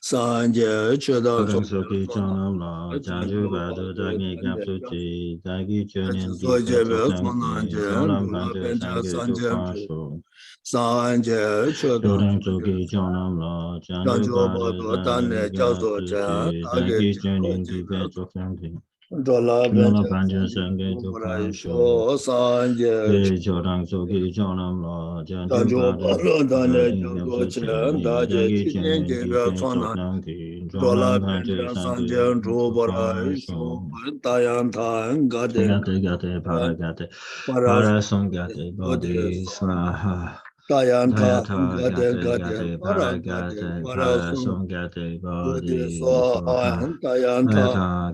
Sanje Cheda Soki Chonam La, Jaju Badu Dagi Kapsuchi, Dagi Chunin Dika Sojebe Tsoksanki, Konanje Jolam Dula Pancho Benja Sangi Sanje Jukasho, Sanje Cheda Joram Soki Chonam La, Janju Janjo Badu Bado Dane Dagi Jazo Jan Kapsuchi, Age Dagi Chunin Dika Jebe Tsoksanki, Dola Jolam Benja Pancho Sanje Sangi Kubra Jukasho, Sho Sanje Joram Soki Chonam La, Janju Janjo Badu Bado Dane Dagi Jazo Jan Kapsuchi, Daje Dagi Chinen Chunin Jebe Dika Sona Tsoksanki, Dola Jolam Pancho Benja Sangi Sanje Kubra Sho Jukasho. Dayan Tan Gade Gate, Paragate, Paras Parasongate, Bodhi, Bodhisattva Swaha, Dayanta Dayata, Gate, Paragate Paragate, Parasum Parasongate, Bodhi, Swaha, Bodhisattva Dayanta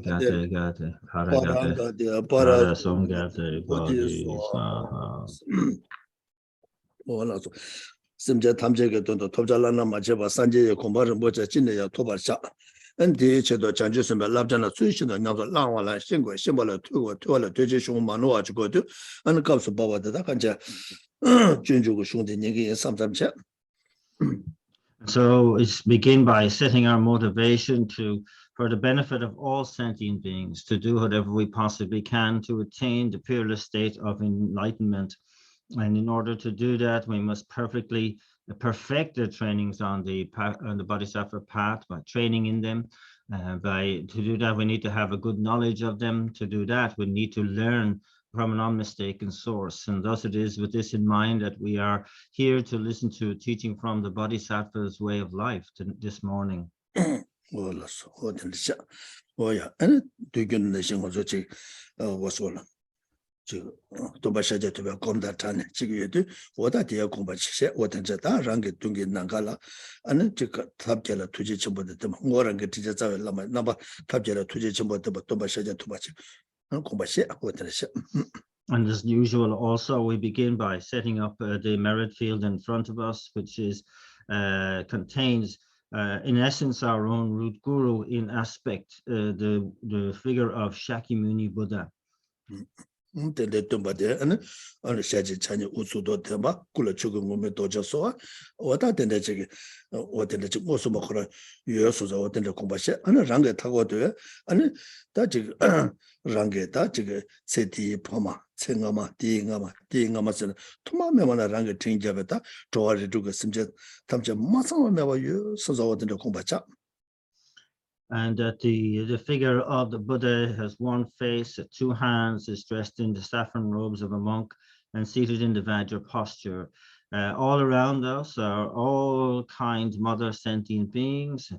Dayata, Gate, Paragate, Paragate Parasum Parasongate, Bodhi, Bodhisattva Swaha. Wala so simje tamjege dondo topjalana majeba sanje kombar moja jinne ya tobarcha andi chedo chanju sembe labjana suishina nyamso langwala shingwe shimbala tuwa tuji shung manuwa chikodu an kapsu bawa da kanja junjugu shungde nyingi samsamche. So it's begin by setting our motivation for the benefit of all sentient beings, to do whatever we possibly can to attain the peerless state of enlightenment. And in order to do that, we must perfect the trainings on the Bodhisattva path by training in them. To do that, we need to have a good knowledge of them. To do that, we need to learn from an unmistaken source. And thus it is with this in mind that we are here to listen to a teaching from the Bodhisattva's way of life this morning. 도바샤제 도바 검다타네 지금에도 오다디야 공부치세 오던자다 랑게 둥게 난가라 아는 지가 탑제라 투지 첨부도 좀 뭐란 게 진짜 자외 나바 탑제라 투지 첨부도 도바샤제 도바치 공부시 오던시. And as usual, also we begin by setting up the merit field in front of us, which is contains in essence our own root guru in aspect, the figure of Shakyamuni Buddha. Tende tumbade ane shaji chani usudo temba kula chugu ngume doja soa wata tende chigi watende chigi osu makura yuya suza watende kumbashe ane rangi tago doya ane ta chigi rangi ta chigi seti poma tsengama diingama sena tuma mewa na rangi tingjabe ta chowari duga simche tamche masama mewa yuya suza watende kumbasha. And that the figure of the Buddha has one face, 2 hands, is dressed in the saffron robes of a monk and seated in the Vajra posture. All around us are all kind mother sentient beings,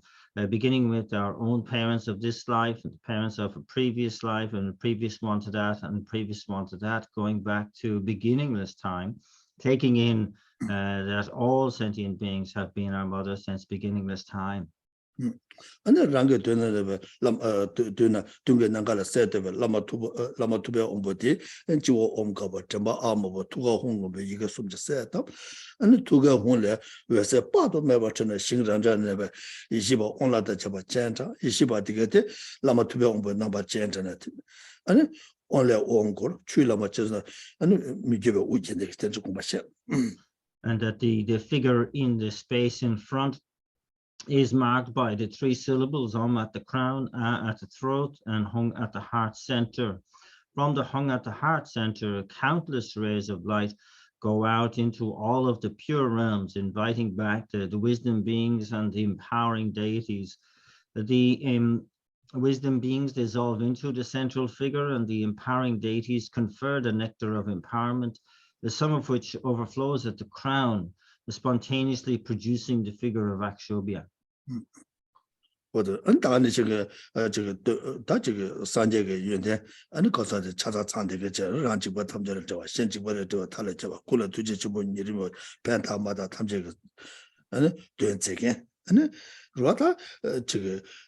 beginning with our own parents of this life, and the parents of a previous life, and the previous one to that, and the previous one to that, going back to beginningless time, taking in that all sentient beings have been our mother since beginningless time. ane rangi tuena tuena tunga nangala setebe lama tube omboti jiwo omkaba temba amabo tuga hongobe yiga sumja seta ane tuga hongle wese pato meba chana shingranja nebe ishiba onlada chaba chenta ishiba digate lama tube ombo namba chenta nati ane onle ongor chui lama chesna ane mijebe ujende tenzu kumbashe. And that the figure in the space in front is marked by the 3 syllables, at the crown, at the throat, and hung at the heart center. From the hung at the heart center, countless rays of light go out into all of the pure realms, inviting back the wisdom beings and the empowering deities. The wisdom beings dissolve into the central figure, and the empowering deities confer the nectar of empowerment, the sum of which overflows at the crown, spontaneously producing the figure of Akshobhya. Or 안다는 다 산재의 유인데 아니 거기서 찾아 찬데게 란지버 탐제를 저 신지버를 저 탈을 저 굴러 두지 주본 이름을 펜타마다 탐제가 아니 된제게 아니 로다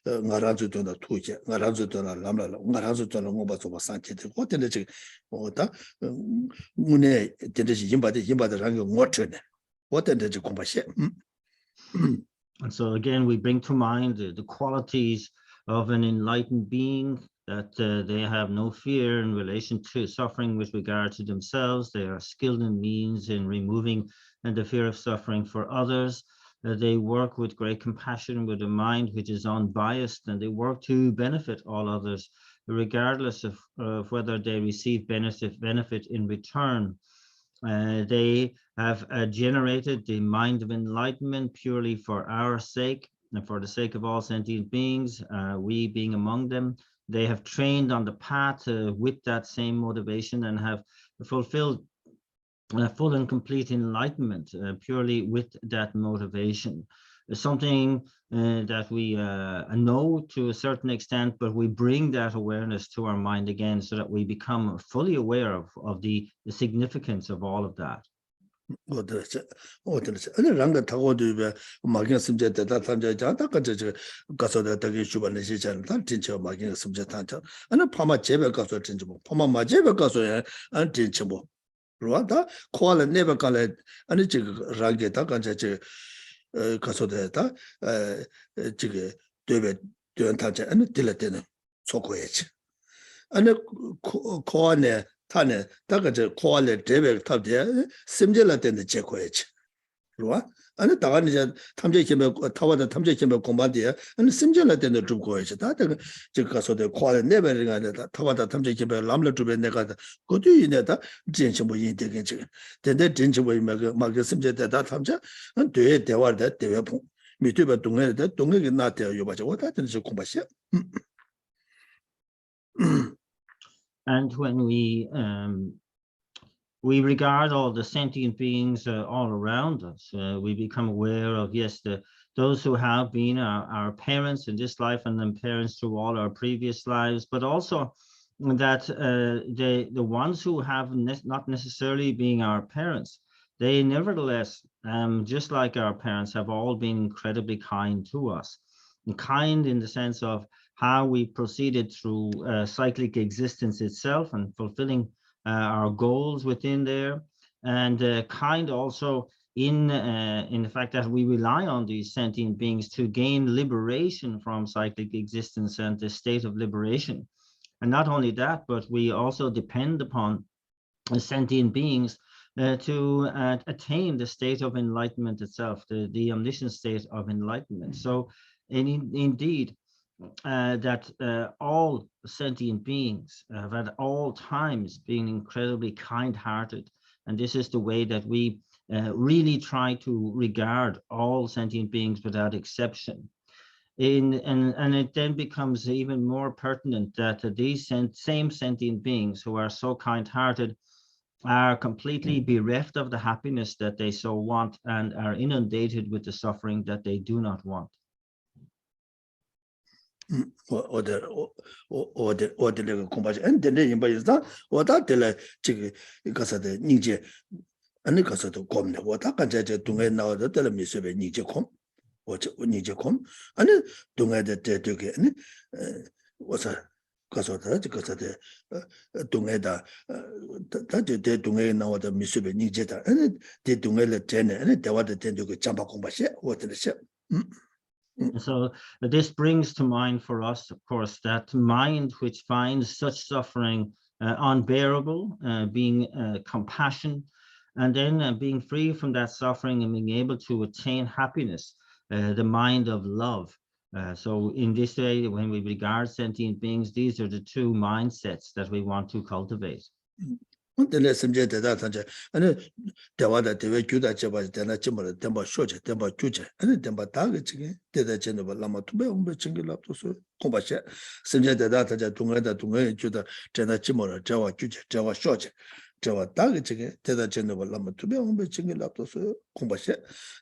나라주도나 투제 나라주도나 람라 나라주도나 뭐바서 산체데 호텔에 저 오다 문에 된듯이 임바데 뭐트네 호텔에 저 공부시. And so again, we bring to mind the qualities of an enlightened being, that they have no fear in relation to suffering with regard to themselves. They are skilled in means in removing the fear of suffering for others. They work with great compassion, with a mind which is unbiased, and they work to benefit all others, regardless of whether they receive benefit in return. They have generated the mind of enlightenment purely for our sake and for the sake of all sentient beings, we being among them. They have trained on the path with that same motivation and have fulfilled full and complete enlightenment purely with that motivation. Something that we know to a certain extent, but we bring that awareness to our mind again so that we become fully aware of the significance of all of that. 로다 코알레 네바칼레 아니 지금 라게다 간제 가서데다 지금 되베 되한타제 아니 딜레테는 소코예지 아니 코안에 타네 다가제 코알레 데베 탑데 심젤라테는 제코예지 로와 아니 다가니 이제 탐제 캠에 타와다 탐제 캠에 공부한데 아니 심젤라테는 좀 거예지 다가 지금 가서데 코알레 네베가 아니다 타와다 탐제 캠에 람르 주베 내가 그것도 이내다 진심을 인되게 근데 진심을 막 심제다 탐제 돼 대화를 대화 미투바 동네에 동네에 나한테 요바죠 왔다 진짜 공부하시 And when we regard all the sentient beings all around us, we become aware of, yes, those who have been our parents in this life and then parents through all our previous lives, but also that the ones who have not necessarily being our parents, they nevertheless, just like our parents, have all been incredibly kind to us. And kind in the sense of how we proceeded through cyclic existence itself and fulfilling our goals within there, and kind also in the fact that we rely on these sentient beings to gain liberation from cyclic existence and the state of liberation. And not only that, but we also depend upon sentient beings to attain the state of enlightenment itself, the omniscient state of enlightenment. So indeed, that all sentient beings have at all times been incredibly kind-hearted, and this is the way that we really try to regard all sentient beings without exception. And it then becomes even more pertinent that these same sentient beings who are so kind-hearted are completely bereft of the happiness that they so want and are inundated with the suffering that they do not want. 어디를 공부하지? 근데 인바이다. 어다들 지금 가서도 니제 아니 가서도 겁네. 어다 간제 동에 나와도 될 미세베 니제 콤. 어저 니제 콤. 아니 동에데 되게 아니 어서 가서도 가서도 동에다 다데 동에 나와도 미세베 니제다. 아니 데 동에를 되네. 아니 대화도 된다고 잠바 공부하시. 어디서 So this brings to mind for us, of course, that mind which finds such suffering unbearable, being compassion, and then being free from that suffering and being able to attain happiness, the mind of love. So in this way, when we regard sentient beings, these are the two mindsets that we want to cultivate. 근데 심지어 대다한테 아니 대화다 대외 주다 잡아지 되나 점을 템바 쇼제 템바 주제 아니 템바 다게 지게 대다전에 발라마 투베 엄베 챙길랍도서 공부하셔 심지어 대다한테 동에다 주다 되나 점을 저와 주제 저와 쇼제 저와 다게 지게 대다전에 발라마 투베 엄베 챙길랍도서 공부하셔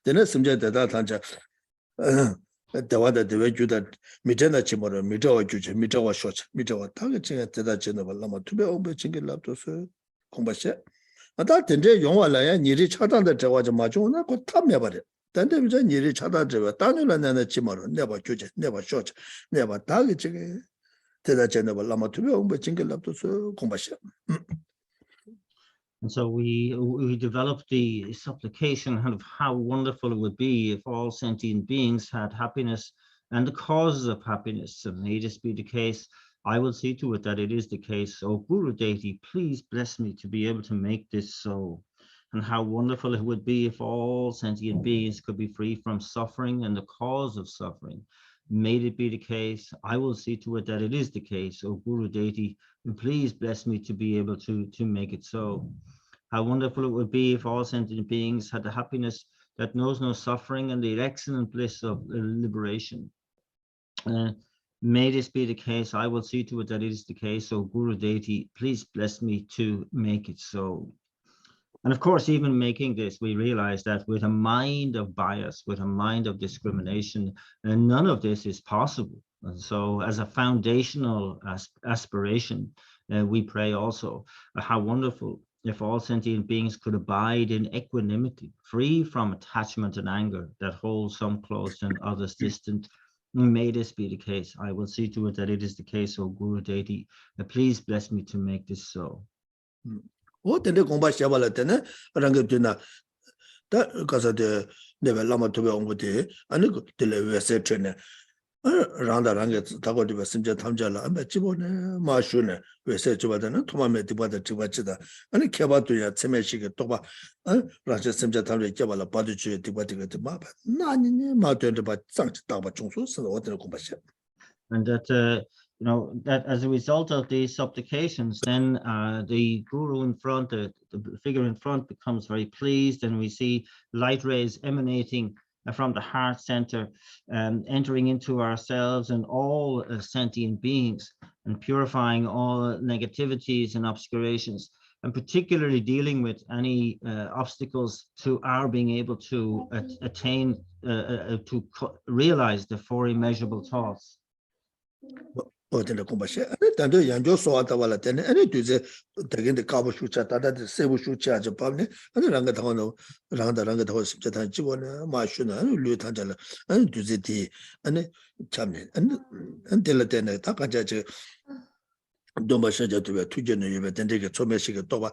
되나 심지어 대다한테 대화다 대외 주다 미전에 점을 미저와 주제 미저와 쇼제 미저와 다게 지게 대다전에 발라마 투베 엄베 챙길랍도서 공부하셔. 아다 된제 용화라야 니리 차단의 저와저 마주나 그 탐해 버려. 근데 이제 니리 차단 저와 단율라는 지마로 내가 교제 내가 쇼 내가 다게 저게 대다전에 발라마 투베 엄베 챙길랍도서 공부하셔. And so we developed the supplication of how wonderful it would be if all sentient beings had happiness and the causes of happiness. And may this be the case I will see to it that it is the case. So Guru Deity, please bless me to be able to make this so. And how wonderful it would be if all sentient beings could be free from suffering and the cause of suffering. May it be the case. I will see to it that it is the case. So Guru Deity, please bless me to be able to make it so. How wonderful it would be if all sentient beings had the happiness that knows no suffering and the excellent bliss of liberation. May this be the case. I will see to it that it is the case. So Guru Deity, please bless me to make it so. And of course, even making this, we realize that with a mind of bias, with a mind of discrimination, none of this is possible. And so as a foundational aspiration, we pray also, how wonderful if all sentient beings could abide in equanimity, free from attachment and anger that holds some close and others distant. May this be the case. I will see to it that it is the case, O Guru Deity. Please bless me to make this so. Tende gomba shabala tene rangi tuna ta kasa de nebe lama tobe ongo de ane tele wese trene randa rangi tago diba simja tamjala ame chibo ne maa shu ne wese chiba tene tuma me diba da chiba chida ane keba tuya tseme shige toba rangi simja tamjala kebala badu chuye diba diga di maa ba nani ne maa tuya diba zangchi tagba chungsu sada o tene gomba shabala. And that, that as a result of these supplications, then the guru in front, the figure in front becomes very pleased, and we see light rays emanating from the heart center, entering into ourselves and all sentient beings, and purifying all negativities and obscurations, and particularly dealing with any obstacles to our being able to attain, to realize the four immeasurable thoughts. Tende kumbashe, tende yanjo soa tawala tende, ane tuze tagende kabu shucha, tata sebu shucha aja pabne, ane ranga tawa sipcha tanga chigo ne, maa shuna, ane luyo tangchala, ane tuze ti, ane chamne, ane tela tende, ta kancha che, domba shaja tuwe, tuje no yuwe, tende ke chome shige toba,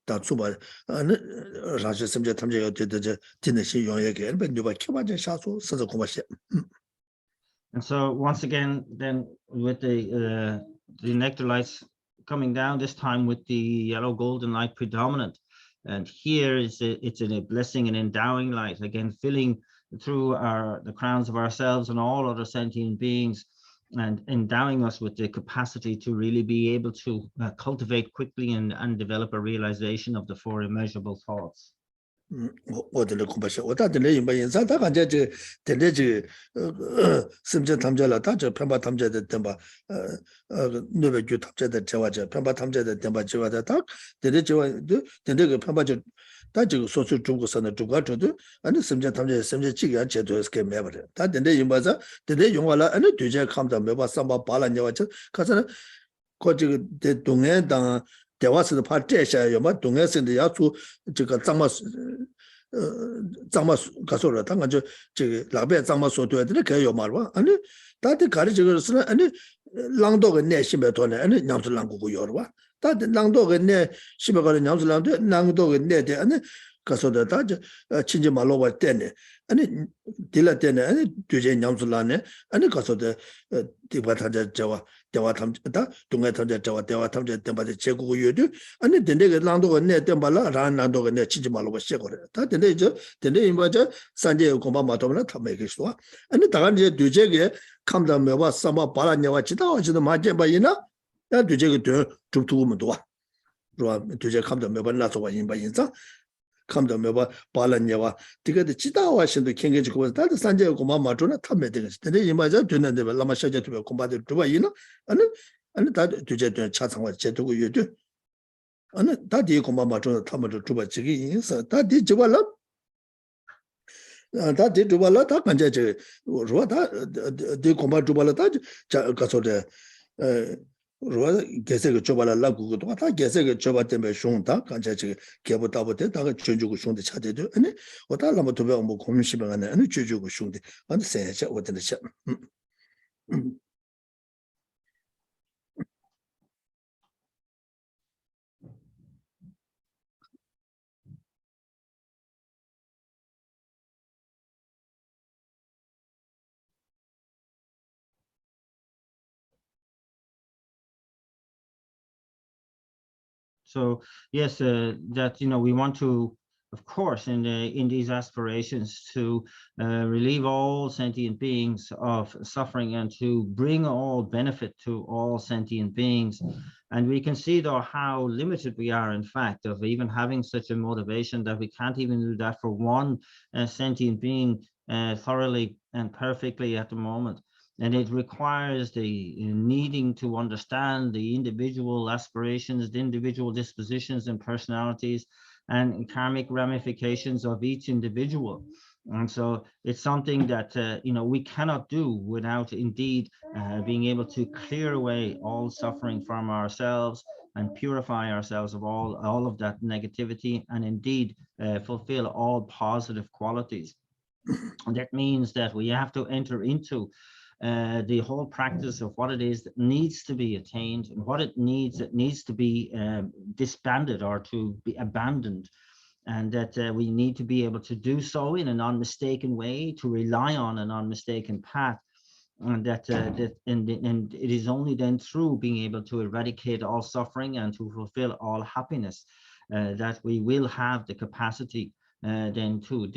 ta tsuba, ane rangsha simcha tamcha yo tete, tene shi yongye ke, ane nyuba kiba jen shaso, saza kumbashe. And so once again, then with the nectar lights coming down, this time with the yellow golden light predominant. And here it's a blessing and endowing light, again, filling through the crowns of ourselves and all other sentient beings, and endowing us with the capacity to really be able to cultivate quickly and develop a realization of the four immeasurable thoughts. 어디를 공부하셔. 어디를 임바 인사 다 간제 텔레지 심지 탐자라 다저 편바 탐자들 템바 너베주 탐자들 제와저 편바 탐자들 템바 제와다 다 데데 제와 데데 그 편바저 다 지금 소수 중국선의 중과저도 아니 심지 탐자 심지 지가 제도에서 매버려. 다 데데 임바자 데데 용화라 아니 뒤제 감다 매바 삼바 발란여와저 가서는 거기 대 동해당 대화스도 파트에셔요. 뭐 동해선의 야수 저거 장마 가서라 당가 저 라베 장마 소도에 그요 말와 아니 다들 가르치거스는 아니 랑도가 내심에 돈에 아니 냠슬랑고 요르와 다들 랑도가 내 심에 가는 냠슬랑도 랑도가 내대 아니 가서다 다 친지 말로와 때네 아니 딜라 때네 아니 되제 냠슬라네 아니 가서다 디바타자 저와 대화 탐다 동해 탐자 저와 대화 탐자 때마다 제국고 요도 아니 된데가 랑도가 내 때말라 란 랑도가 내 친지 말로와 시거래 다 된데 저 된데 임바자 산제 공부 마토나 탐메기스와 아니 다가 이제 되제게 감다 메바 삼바 바라냐와 지다와지도 맞제 바이나 야 되제게 좀 두고면 도와 그러와 되제 감다 메바 나서 와 임바 인자 감도 매바 발란냐와 되게 지다와 신도 캥게지고 다들 산제고 고마 마토나 탐메 되겠지. 근데 이마자 되는데 라마샤제 되고 공부들 두바 이나 아니 다 되제 차상과 제도고 요도 아니 다디 고마 마토나 탐메도 두바 지기 인사 다디 지발라 다디 두발라 다 간제제 로다 디 고마 두발라 다 가서데 로아 게세가 줘발라 라고도 다 게세가 줘바 때문에 숑다 간자지 개보다보다 다가 전주고 숑데 차대도 아니 어달라면 도배 뭐 고민시방안에 아니 주주고 숑데 아니 세자 어떤데 So yes, that we want to, of course, in these aspirations to relieve all sentient beings of suffering and to bring all benefit to all sentient beings. And we can see, though, how limited we are, in fact, of even having such a motivation, that we can't even do that for one sentient being thoroughly and perfectly at the moment. And it requires the needing to understand the individual aspirations, the individual dispositions and personalities and karmic ramifications of each individual. And so it's something that, we cannot do without indeed being able to clear away all suffering from ourselves and purify ourselves of all of that negativity, and indeed fulfill all positive qualities. And that means that we have to enter into the whole practice of what it is that needs to be attained and what it needs to be disbanded or to be abandoned, and that we need to be able to do so in a non-mistaken way, to rely on a non-mistaken path, and and it is only then through being able to eradicate all suffering and to fulfill all happiness that we will have the capacity then to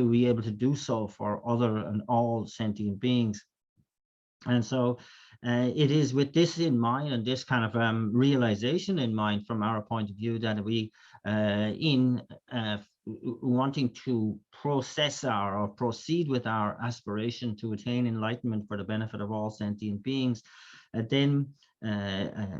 be able to do so for other and all sentient beings. And so it is with this in mind and this kind of realization in mind from our point of view that we in wanting to process or proceed with our aspiration to attain enlightenment for the benefit of all sentient beings, then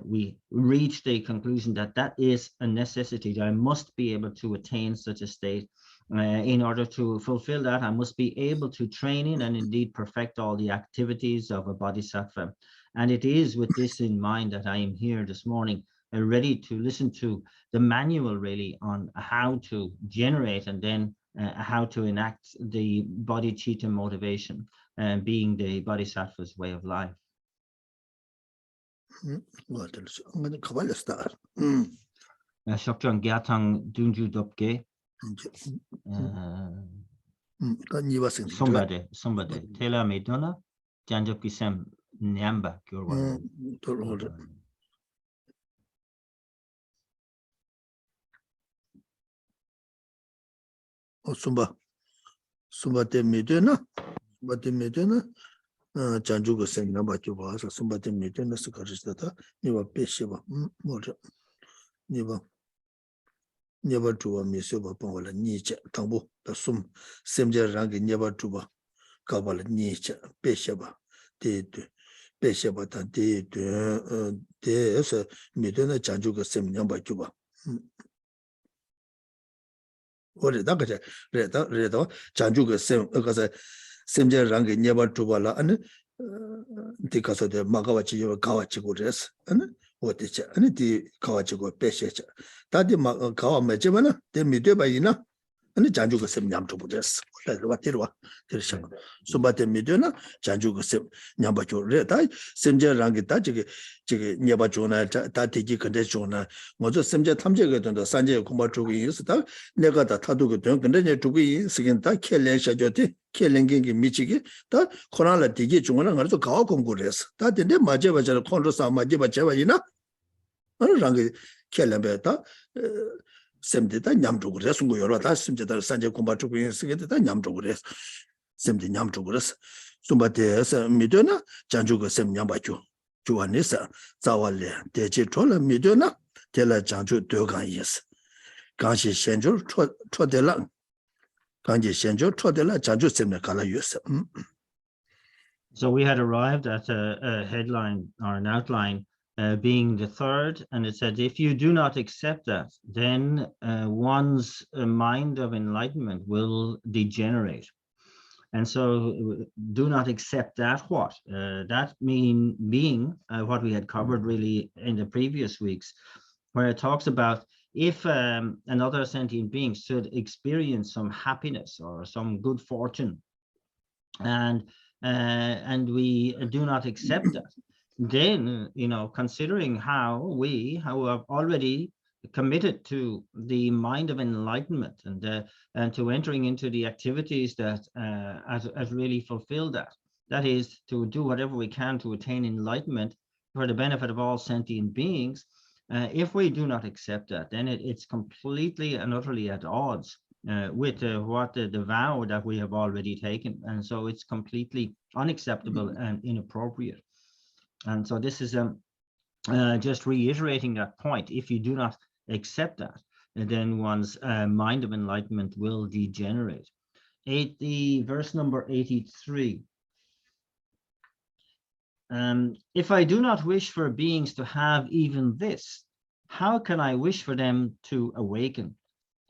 we reach the conclusion that that is a necessity, that I must be able to attain such a state. In order to fulfill that, I must be able to train in and indeed perfect all the activities of a bodhisattva. And it is with this in mind that I am here this morning, ready to listen to the manual really on how to generate and then how to enact the bodhicitta motivation, being the bodhisattva's way of life. Shokchang gyatang dunju dopge. Somebody tela medona janjop kisem nyamba gyurwa. Sumba te medona janju go sem namba gyurwa sa sumba te medona sakarishta niwa peshiba moja niwa Never to a misoba pongola niche, tambo, the sum, semja rangi never to a kabala niche, peshaba, de peshaba, de as a midona janjuga sem number juba. What is that? Reda, janjuga sem, because a semja rangi never to bala, and because of the Magawachi Kawachi dress, and what is it? And the Kawachi pesha. Tadi kawa mejebana de mideba ina ani janjuga sem nyamto budes la terwa tershama subate midena janjuga sem nyamba jo re dai semje rangi ta jige nyeba jona ta tegi kande jona mozo semje tamje ge don sanje kumba jugi yus ta nega da tadu ge don kande ne jugi sigin ta kelen shajote kelenge ge michigi ta korala tegi jona ngarzo kawa kongures ta de majeba jar konro sa majeba jeba ina rangi kelembeta semdita nyamjugu resungu yorwa ta semdita sanje kumba chugu yin sigedita nyamjugu res semdi nyamjugu res sumba te midona janjugu sem nyamba chu chuwa nisa zawale deje chola midona tela janju dogan yes ganshi shenjo chodela ganshi shenjo chodela janju semne kala yus. So we had arrived at a headline or an outline being the third, and it said, if you do not accept that, then one's mind of enlightenment will degenerate. And so do not accept that what? That being what we had covered really in the previous weeks, where it talks about if another sentient being should experience some happiness or some good fortune, and we do not accept that, then, considering how we have already committed to the mind of enlightenment and to entering into the activities that as really fulfill that is to do whatever we can to attain enlightenment for the benefit of all sentient beings, If we do not accept that, then it's completely and utterly at odds with what the vow that we have already taken. And so it's completely unacceptable and inappropriate. And so this is just reiterating that point. If you do not accept that, then one's mind of enlightenment will degenerate. Verse number 83. If I do not wish for beings to have even this, how can I wish for them to awaken?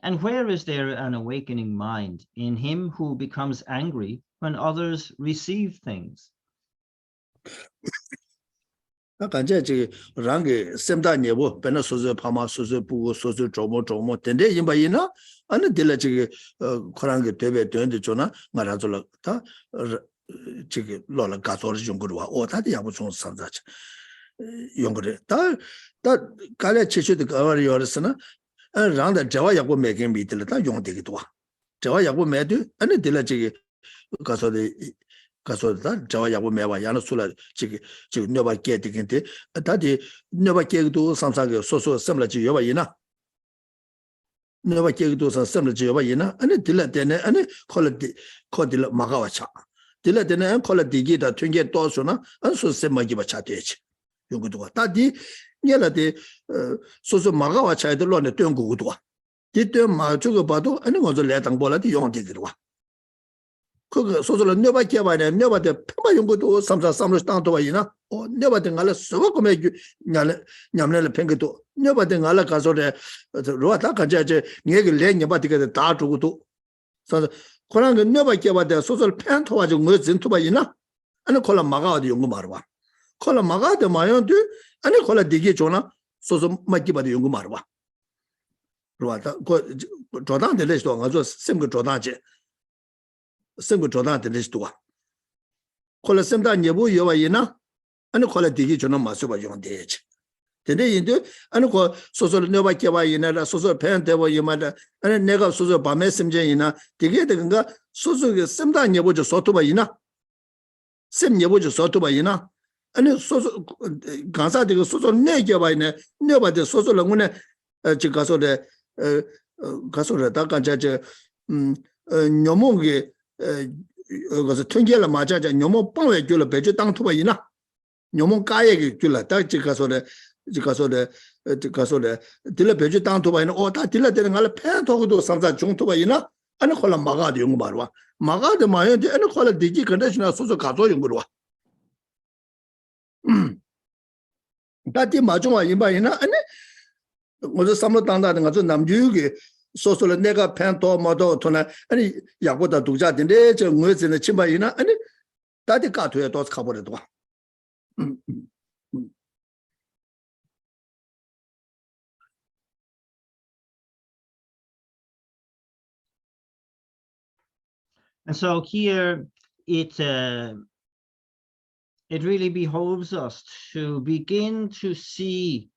And where is there an awakening mind? In him who becomes angry when others receive things. 간제 지 랑게 셈다 네보 베나 소소 파마 소소 부고 소소 조모 텐데 임바이나 아니 딜라 지 코랑게 되베 되는데 조나 말아줄라 다 지게 로라 가서를 좀 그러와 오다디 야부 좀 산자치 용거래 다 갈래 치슈드 가와리 요르스나 랑다 저와 야고 메긴 미들 다 용되기도 와 저와 야고 메도 아니 딜라 지게 가서다 저와 야고 메와 야는 술라 지게 너바 깨디긴데 다디 너바 깨도 삼사게 소소 셈라지 요바이나 너바 깨도 셈라지 요바이나 아니 딜라 때네 아니 콜딜 마가와차 딜라 때네 콜디기다 튕게 또소나 안소 셈마기바 차되지 용거도 다디 녀라데 소소 마가와차에들 로네 땡고도 디때 마 저거 봐도 아니 먼저 내당 볼라디 용되기로 와 그 소소를 녀바께 봐야 녀바데 평바 용거도 삼삼로 땅도 와이나 녀바데 갈라 서고메 냠내를 팽게도 녀바데 갈라 가서래 로아다 가자제 녀게 레 녀바데게 다 주고도 그래서 그런 녀바께 봐야 소소를 팽토 가지고 뭐 진토 봐이나 아니 콜라 마가도 용거 말와 콜라 마가도 마요도 아니 콜라 디게 줘나 소소 마기 봐도 용거 말와 로아다 그 조단데 레스도 가서 셈거 조단제 생고 조단한테 리스트와 콜라 셈다 예보 여와이나 아니 콜라 디기 저는 마셔봐 용되지 근데 인도 아니 그 소소를 너밖에 와이나 소소 팬데와 이마다 아니 내가 소소 밤에 셈제이나 디게 되는가 소소게 셈다 예보죠 소토바이나 셈 예보죠 소토바이나 아니 소소 간사 되고 소소 내게 와이네 너바데 소소를 문에 지 가서래 가서래 다 간자제 녀몽게 그래서 통계를 맞아자 녀모 빵에 줄을 배주 땅 투바이나 녀모 까에게 줄라 딱 지가서래 딜라 배주 땅 투바이나 다 딜라 되는 걸 팬토도 삼자 중 투바이나 아니 콜라 마가도 용 말와 마가도 마연데 아니 콜라 디지 컨디션을 소소 가져 용 거와 다디 마중와 임바이나 아니 어제 삼로 땅다는 거저 남주게 소소를 내가 팬도 뭐도 돈에 아니 야보다 독자인데 저 뭐지는 침바이나 아니 다들 가도에 또 가버려도 와. And so here it really behoves us to begin to see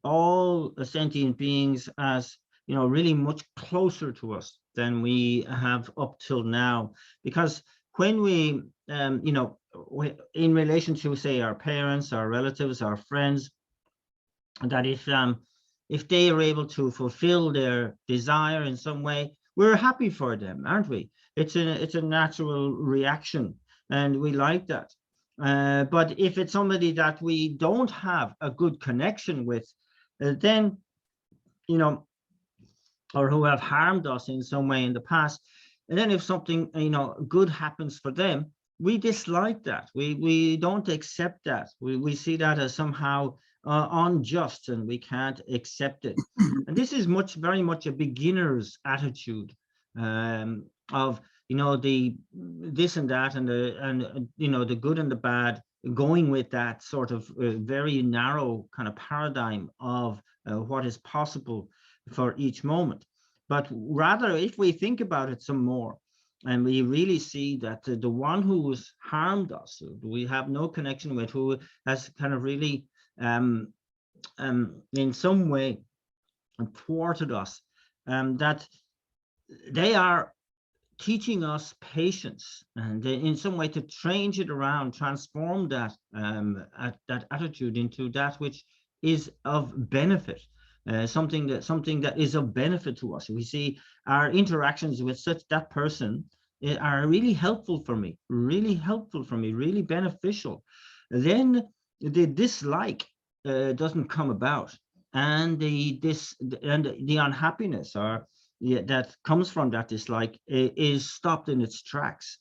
all sentient beings as really much closer to us than we have up till now. Because when we, in relation to, say, our parents, our relatives, our friends, that if they are able to fulfill their desire in some way, we're happy for them, aren't we? It's a natural reaction, and we like that. But if it's somebody that we don't have a good connection with, then, or who have harmed us in some way in the past, and then if something good happens for them, we dislike that. We don't accept that. We see that as somehow unjust, and we can't accept it. And this is very much a beginner's attitude of the this and that, and the good and the bad, going with that sort of very narrow kind of paradigm of what is possible for each moment. But rather, if we think about it some more, and we really see that the one who has harmed us, we have no connection with, who has kind of really in some way thwarted us, that they are teaching us patience, and in some way to change it around, transform that that attitude into that which is of benefit, something that is of benefit to us. We see our interactions with that person are really helpful for me, really beneficial. Then the dislike doesn't come about, and the unhappiness that comes from that dislike is stopped in its tracks.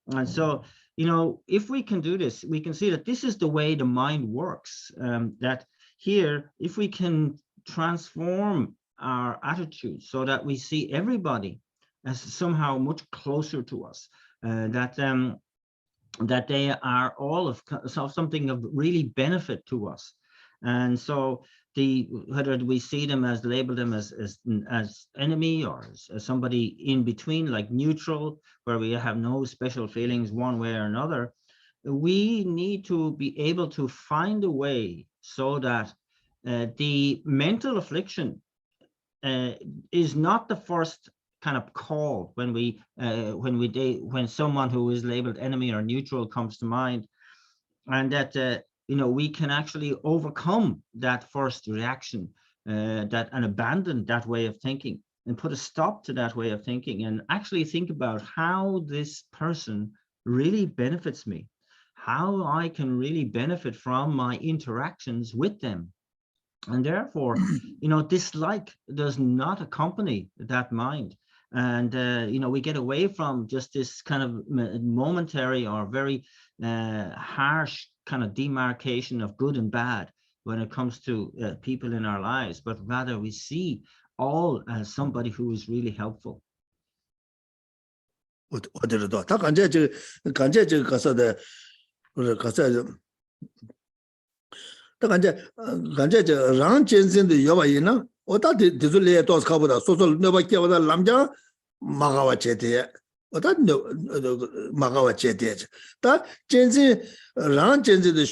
And so, if we can do this, we can see that this is the way the mind works. That here, if we can transform our attitude so that we see everybody as somehow much closer to us, that they are all of something of really benefit to us. And so whether we see them as, label them as enemy, or as somebody in between, like neutral, where we have no special feelings one way or another, we need to be able to find a way so that the mental affliction is not the first kind of call when someone who is labeled enemy or neutral comes to mind, and that we can actually overcome that first reaction, and abandon that way of thinking, and put a stop to that way of thinking, and actually think about how this person really benefits me, how I can really benefit from my interactions with them. And therefore, dislike does not accompany that mind. And, we get away from just this kind of momentary or very harsh kind of demarcation of good and bad when it comes to people in our lives, but rather we see all as somebody who is really helpful. 我知道，他感觉这个角色的，不是角色，他感觉这让健身的要把人呢，我到底就是来多少看不到，说那把给我的南疆马嘎瓦接的，我到马嘎瓦接的，但健身让健身的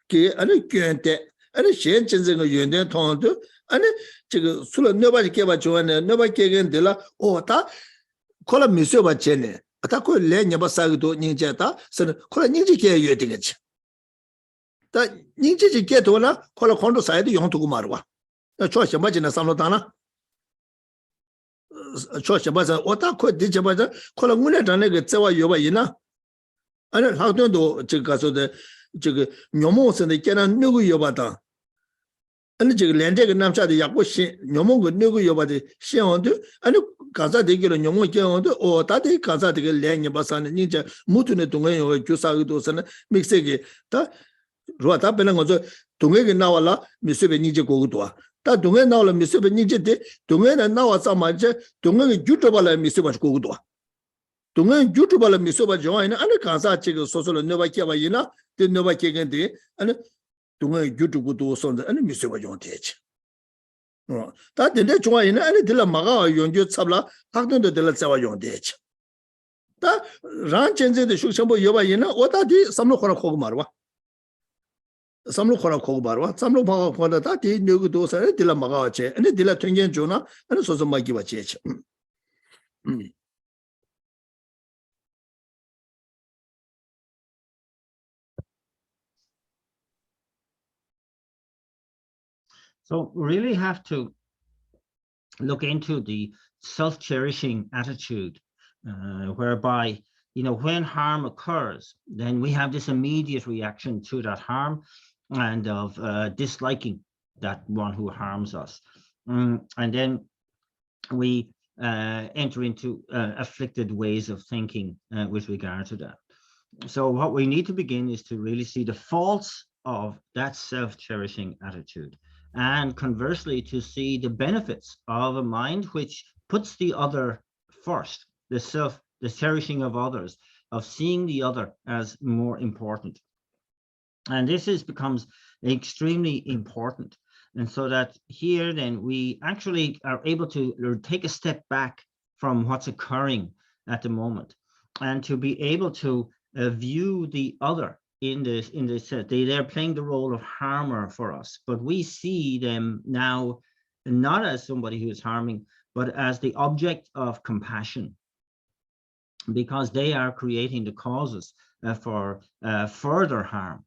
给俺的原点，俺的现健身的原点同的，俺的这个除了那把给把做完呢，那把给人的了，他。 可能没说把钱呢，他可能来年把3个多人家他是可能人家给约定个钱，但人家给多呢，可能很多啥的用途个嘛哇，那做什么钱呢？上路当了，做什么钱？我大可的什么钱？可能我那张那个在我约吧人呢，俺好多都这个说的这个牛毛生的，给人6个约吧当。 俺这个连这个南下的也不行，牛毛个6个月吧的，先往的，俺刚才这个了牛毛讲往的，他的刚才这个2年吧3年，人家木头的东西有就3个多少呢？没这个，他如果他本来我说东西给拿完了，没随便人家过个多，他东西拿了没随便人家的，东西呢拿完怎么着？东西就这把了没随便过个多，东西就这把了没随便讲完呢，俺刚才这个说了那把给吧人呢，的那把给人的，俺。 동네 유튜브도 손자 아니 미세가 용대지. 다 근데 좋아하는 아니 들라 막아 용주 잡라 학동도 들라 잡아 용대지. 다 란전제의 숙성보 여바이나 오다디 삼로 코라 코고 말와. 삼로 코라 코고 말와. 삼로 바가 코다 다디 누구도 사 들라 막아지. 아니 들라 튕겨 줘나 아니 소소 막기 와지. So we really have to look into the self-cherishing attitude, whereby, when harm occurs, then we have this immediate reaction to that harm and of disliking that one who harms us. And then we enter into afflicted ways of thinking with regard to that. So what we need to begin is to really see the faults of that self-cherishing attitude, and conversely to see the benefits of a mind which puts the other first, the cherishing of others, of seeing the other as more important. And this becomes extremely important. And so that here then we actually are able to take a step back from what's occurring at the moment, and to be able to view the other in this they're playing the role of harmer for us, but we see them now not as somebody who is harming, but as the object of compassion, because they are creating the causes for further harm.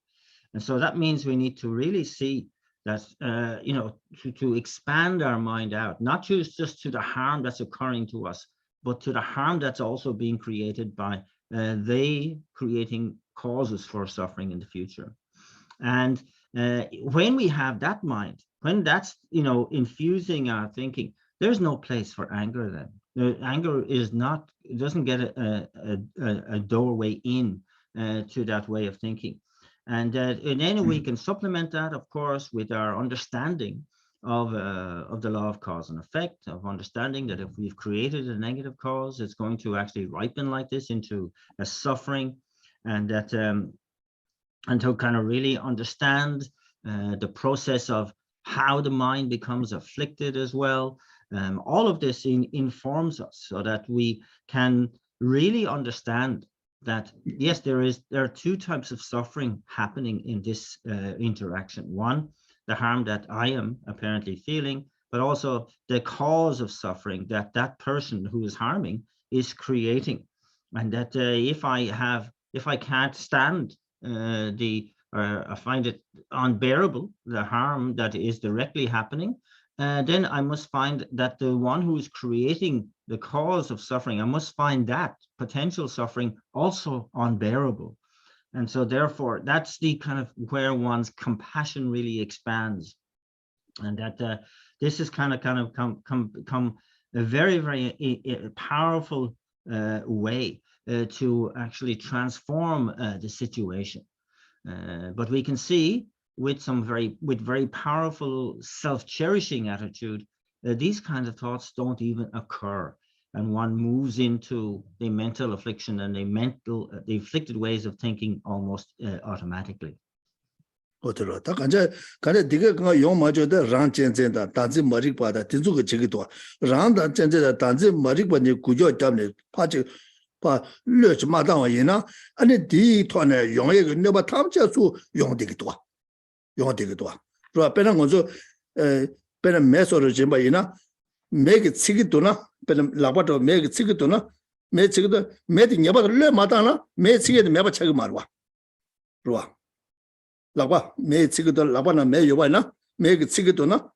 And so that means we need to really see that's to expand our mind out, not just to the harm that's occurring to us, but to the harm that's also being created by they creating causes for suffering in the future. And when we have that mind, when that's infusing our thinking, there's no place for anger then. Anger is not, it doesn't get a doorway in to that way of thinking. And then we can supplement that, of course, with our understanding of the law of cause and effect, of understanding that if we've created a negative cause, it's going to actually ripen like this into a suffering, and that and to kind of really understand the process of how the mind becomes afflicted as well. All of this informs us so that we can really understand that, yes, there are two types of suffering happening in this interaction. One, the harm that I am apparently feeling, but also the cause of suffering that that person who is harming is creating. And that if I can't stand I find it unbearable, the harm that is directly happening, then I must find that the one who is creating the cause of suffering, I must find that potential suffering also unbearable. And so therefore, that's the kind of where one's compassion really expands. And that this is kind of come a very, very powerful way to actually transform the situation. But we can see with very powerful self-cherishing attitude, these kinds of thoughts don't even occur, and one moves into the mental affliction and the afflicted ways of thinking almost automatically. 어때로 다 간제 네가 그 용마저다 랑전전다 단지 머리바다 진주가 지기도 랑다 전전다 단지 머리바니 구조 때문에 파지 봐 려지 마당와 이나 아니 디 토네 용의 그 내가 탐자수 용되기도 그러 배는 거죠 배는 매소를 좀 봐이나 매게 치기도나 배는 라바도 매게 치기도나 매 치기도 매디 내바를 려 마당나 매 치기도 매바 차기 말와 그러 라바 매 치기도 라바나 매 요바나 매게 치기도나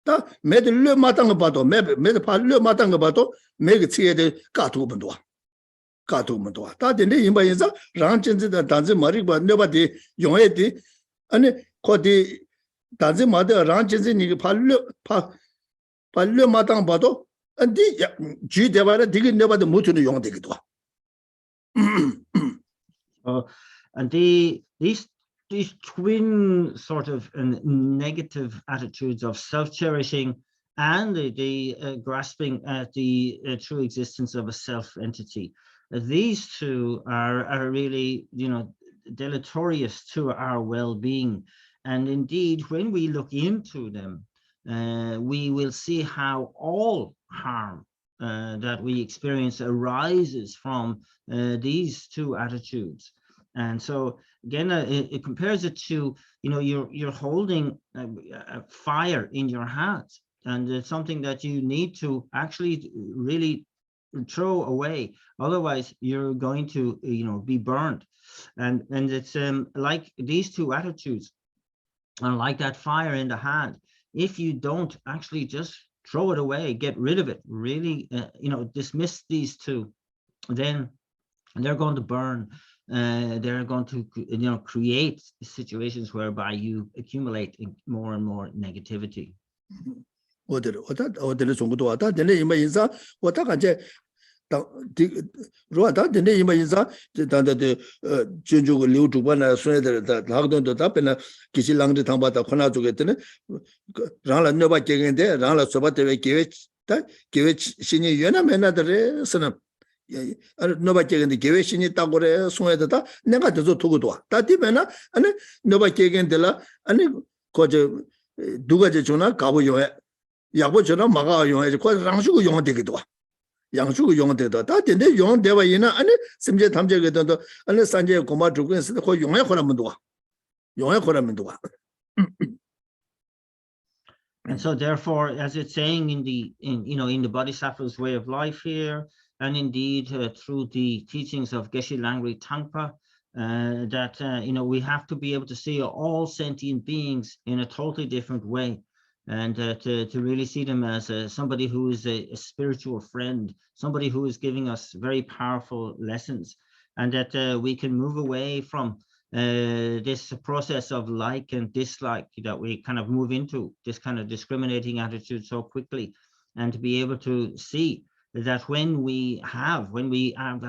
다 매들 려 마당 거 봐도 매들 팔려 마당 거 봐도 매게 치게 까두고도 가도면도 다 된데 임바인자 랑전지다 단지 머리바 내바디 용해디 아니 코디 단지 마다 랑전지 니가 팔려 마당 봐도 안디 주대바라 디게 내바도 못으로 용되기도 And these twin sort of negative attitudes of self-cherishing and the grasping at the true existence of a self-entity, these two are really, deleterious to our well-being. And indeed, when we look into them, we will see how all harm that we experience arises from these two attitudes. And so again, it compares it to, you're holding a fire in your hands, and it's something that you need to actually really throw away, otherwise you're going to be burned. And it's like these two attitudes are like that fire in the hand. If you don't actually just throw it away, get rid of it, really dismiss these two, then they're going to burn. They're going to create situations whereby you accumulate more and more negativity. 어디를 정도도 왔다 되네 이마 인사 왔다 간제 로다 되네 이마 인사 단다데 전주고 류주반나 소에들 다학도도 답변나 기실랑지 당바다 코나 쪽에더네 랑라 너바 계겐데 랑라 소바데 계획 신이 연하면나들에 서는 너바 계겐데 계획 신이 따고래 소에다 내가 더 두고도 왔다 되면은 아니 너바 계겐데라 아니 거저 누가 제 주나 가보 요에 야보처럼 막아 용해지 그 랑수고 용되기도 양수고 용되다 다 된데 용되와 이나 아니 심제 탐제게도 아니 산제 고마 주근스 그 용해 거라면도 And so therefore, as it's saying in the Bodhisattva's way of life here, and indeed through the teachings of Geshe Langri Tangpa, that you know, we have to be able to see all sentient beings in a totally different way, and to really see them as somebody who is a spiritual friend, somebody who is giving us very powerful lessons, and that we can move away from this process of like and dislike that we kind of move into, this kind of discriminating attitude so quickly, and to be able to see that when we have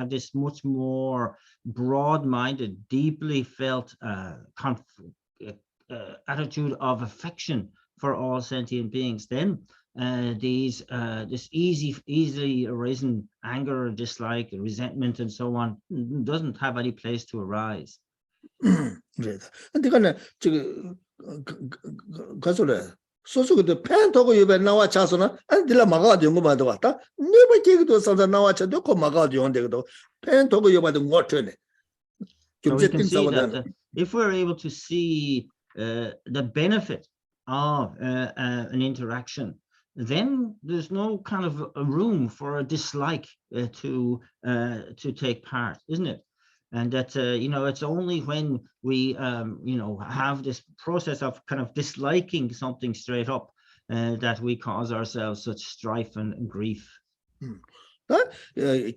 this much more broad-minded, deeply felt attitude of affection for all sentient beings, then this easily arisen anger, dislike, resentment, and so on doesn't have any place to arise. 근데 그는 지금 가서래 소소도 팬토고 요배 나와 차서나 안들라 막아도 연구 받아 왔다. 네버 계기도 선자 나와 차도 고 막아도 연대도 팬토고 요배도 못하네. So we can see that if we're able to see the benefit of an interaction, then there's no kind of a room for a dislike to take part, isn't it? And that you know, it's only when we you know, have this process of kind of disliking something straight up that we cause ourselves such strife and grief.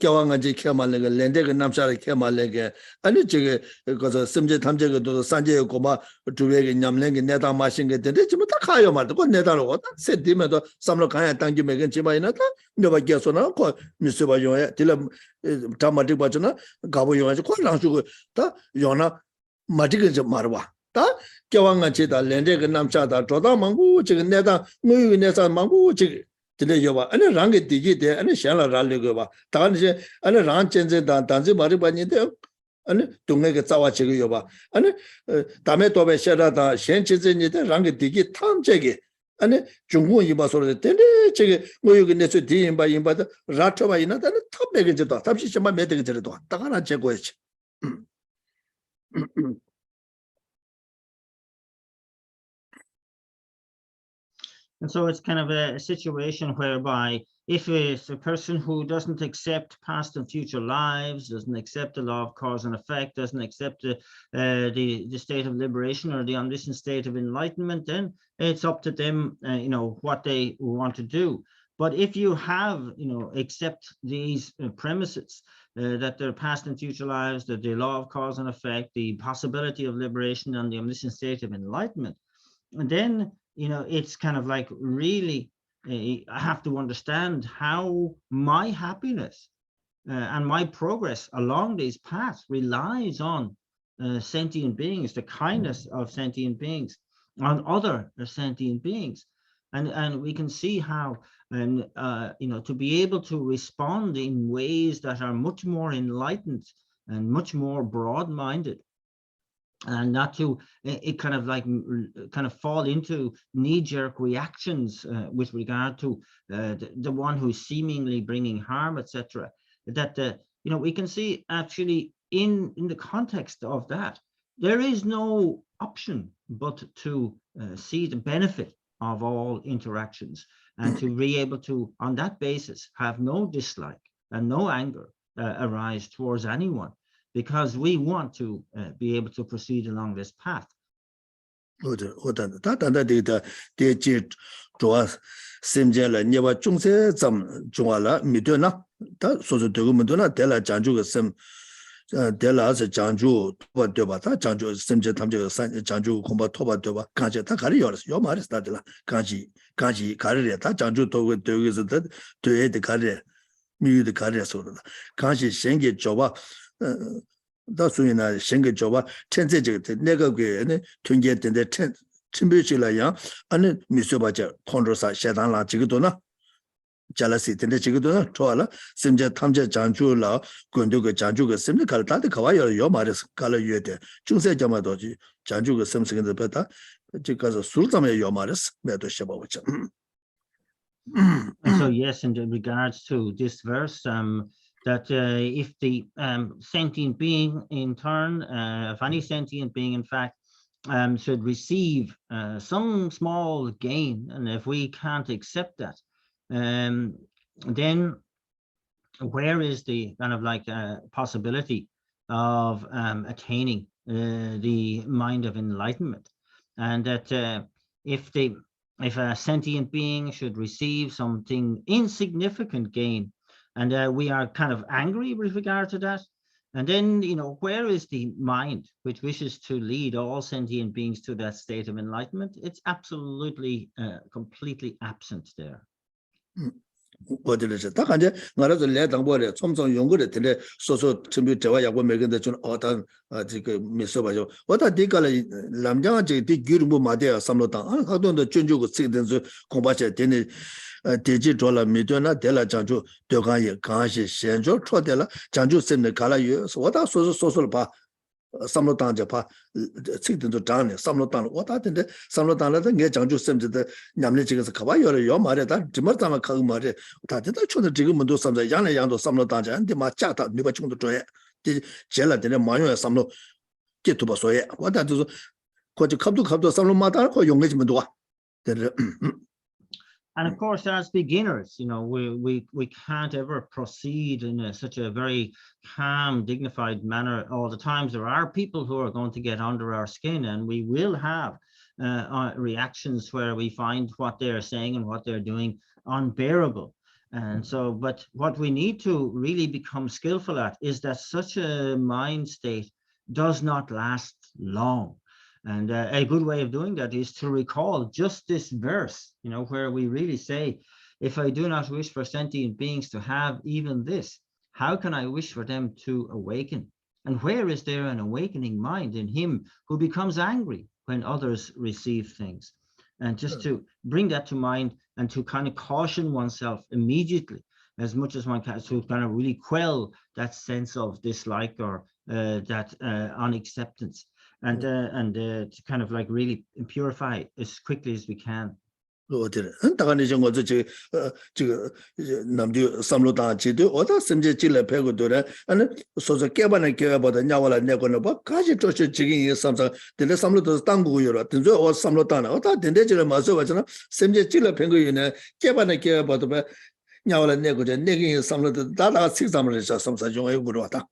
겨왕한지 캐말레가 렌데가 남샤를 캐말레게 아니 저게 그래서 심제 탐제도 산제 고마 두베게 냠랭게 내다 마신게 되는데 지금 다 가요 말도 그 내다로 세디면도 삼로 가야 당기면 지마이나 다 너가 계속나 그 미스바 요에 딜라 담마디 바잖아 가보 요에 그 랑수고 다 요나 마디게 좀 말와 다 겨왕한지다 렌데가 남샤다 조다 망고 지금 내다 뭐유 내사 망고 지금 근데 여봐 아니 랑게 디게데 아니 샹라 라르고 봐 다는 이제 아니 랑 젠제 단지 말이 봤는데 아니 동네게 싸와지고 여봐 아니 다음에 또배 셔라다 현지진이데 랑게 디게 탐제게 아니 중국 이바소를 때네 저게 뭐 여기 내서 디인바 인바다 라트바 이나다는 탑배게도 답시 정말 매대게 저래도 다가나 제고했지 And so it's kind of a situation whereby if it's a person who doesn't accept past and future lives, doesn't accept the law of cause and effect, doesn't accept the state of liberation or the omniscient state of enlightenment, then it's up to them, you know, what they want to do. But if you have, you know, accept these premises, that there are past and future lives, that the law of cause and effect, the possibility of liberation and the omniscient state of enlightenment, and then, you know, it's kind of like really, I have to understand how my happiness and my progress along these paths relies on sentient beings, the kindness of sentient beings, on other sentient beings. And we can see how, and you know, to be able to respond in ways that are much more enlightened and much more broad-minded, and not to it kind of like kind of fall into knee-jerk reactions with regard to the one who's seemingly bringing harm, etc. That you know, we can see actually in the context of that, there is no option but to see the benefit of all interactions, and to be able to, on that basis, have no dislike and no anger arise towards anyone, because we want to be able to proceed along this path. 델라스 장주 토바되바다 장주 심제 탐제 장주 공부 토바되바 간제 다 가리요스 요 말이 다들라 간지 가리레다 장주 도고 되게서 되에데 가리 미유데 가리서다 간지 생게 줘봐 다수이나 생게 줘봐 텐제제 내가 그에네 튕게된데 침비실라야 아니 미소바자 콘로사 샤단라 지기도나 잘라시 텐데 지기도나 토알라 심제 탐제 장주라 군도가 장주가 심제 갈다데 가와요 요 말에서 갈아 유에데 중세 자마도지 장주가 심스긴데 베다 지가서 술담에 요 말에서 매도 셔봐보자. And so yes, in regards to this verse, that if the sentient being in turn, if any sentient being in fact should receive some small gain, and if we can't accept that, then where is the kind of like possibility of attaining the mind of enlightenment, and that if a sentient being should receive something insignificant gain, and we are kind of angry with regard to that, and then, where is the mind which wishes to lead all sentient beings to that state of enlightenment? It's absolutely, completely absent there. 어디래서 다 간제 말아서 내당보래 촘촘 연구를 되네 소소 준비 저와 야고 매근데 좀 어떤 지그 미소 봐요. 어다 디가래 남자가 디 규르무 마대야 삼로당 하도도 전주고 쓰든지 공부하셔야 되네. 대지 졸라 미도나 될라 장주 되가에 강시 현조 초대라 장주 쌤네 가라요. 어다 소소를 봐. 삼로당 봐 책든도 장네 삼로당 어다든데 삼로당라도 내 장주 쌤들 냠네 지금서 가봐요 요 말에다 지마다만 가고 말에 다들 초는 지금도 삼자 양내 양도 삼로당 안데 마 짜다 네가 중도 줘야 제라들의 마요야 삼로 깨투바 소에 어다도 거기 갑도 삼로마다 거 용게지면 도와 And of course, as beginners, we can't ever proceed in such a very calm, dignified manner all the times. There are people who are going to get under our skin, and we will have reactions where we find what they're saying and what they're doing unbearable. And so, but what we need to really become skillful at is that such a mind state does not last long. And a good way of doing that is to recall just this verse, where we really say, if I do not wish for sentient beings to have even this, how can I wish for them to awaken? And where is there an awakening mind in him who becomes angry when others receive things? And just to bring that to mind and to kind of caution oneself immediately, as much as one can, to kind of really quell that sense of dislike or that unacceptance. And to kind of like really purify as quickly as we can. 어디래? 다가니 좀 어저 저 남주 삼로다 지도 어다 심제 찔레 배고도래 아니 소소 깨바나 깨바다 냐와라 내고는 봐 가지 저저 지긴 삼사 근데 삼로도 땅구요라 근데 어 삼로다나 어다 근데지를 맞어 봐잖아 심제 찔레 배고이네 깨바나 깨바다 봐 냐와라 내고제 내긴 삼로도 다다가 식삼을 해서 삼사 중에 물어왔다.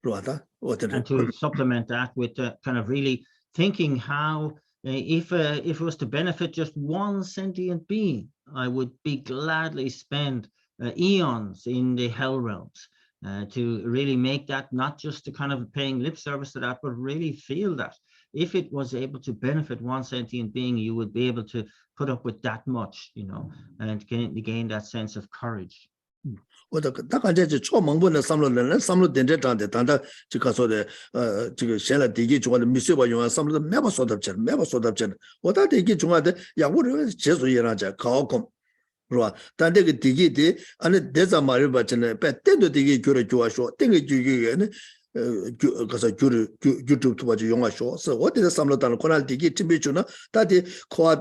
And to supplement that with kind of really thinking how, if it was to benefit just one sentient being, I would be gladly spend eons in the hell realms to really make that not just to kind of paying lip service to that, but really feel that if it was able to benefit one sentient being, you would be able to put up with that much, and gain that sense of courage. 다가 이제 초망분의 삼로는 삼로 된대장데 단다 지가서데 지금 현재 되게 중요한 미세바 용한 삼로 매번 쏟았잖아 어다 되게 중요한데 야구를 제수 일하자 가고 그러와 단데 그 되게 안에 대자 말을 받잖아요 배때도 되게 교를 좋아서 땡이 주기에는 가서 유튜브 투바지 용하쇼 서 어디서 삼로다는 코날 되게 준비주나 다디 코아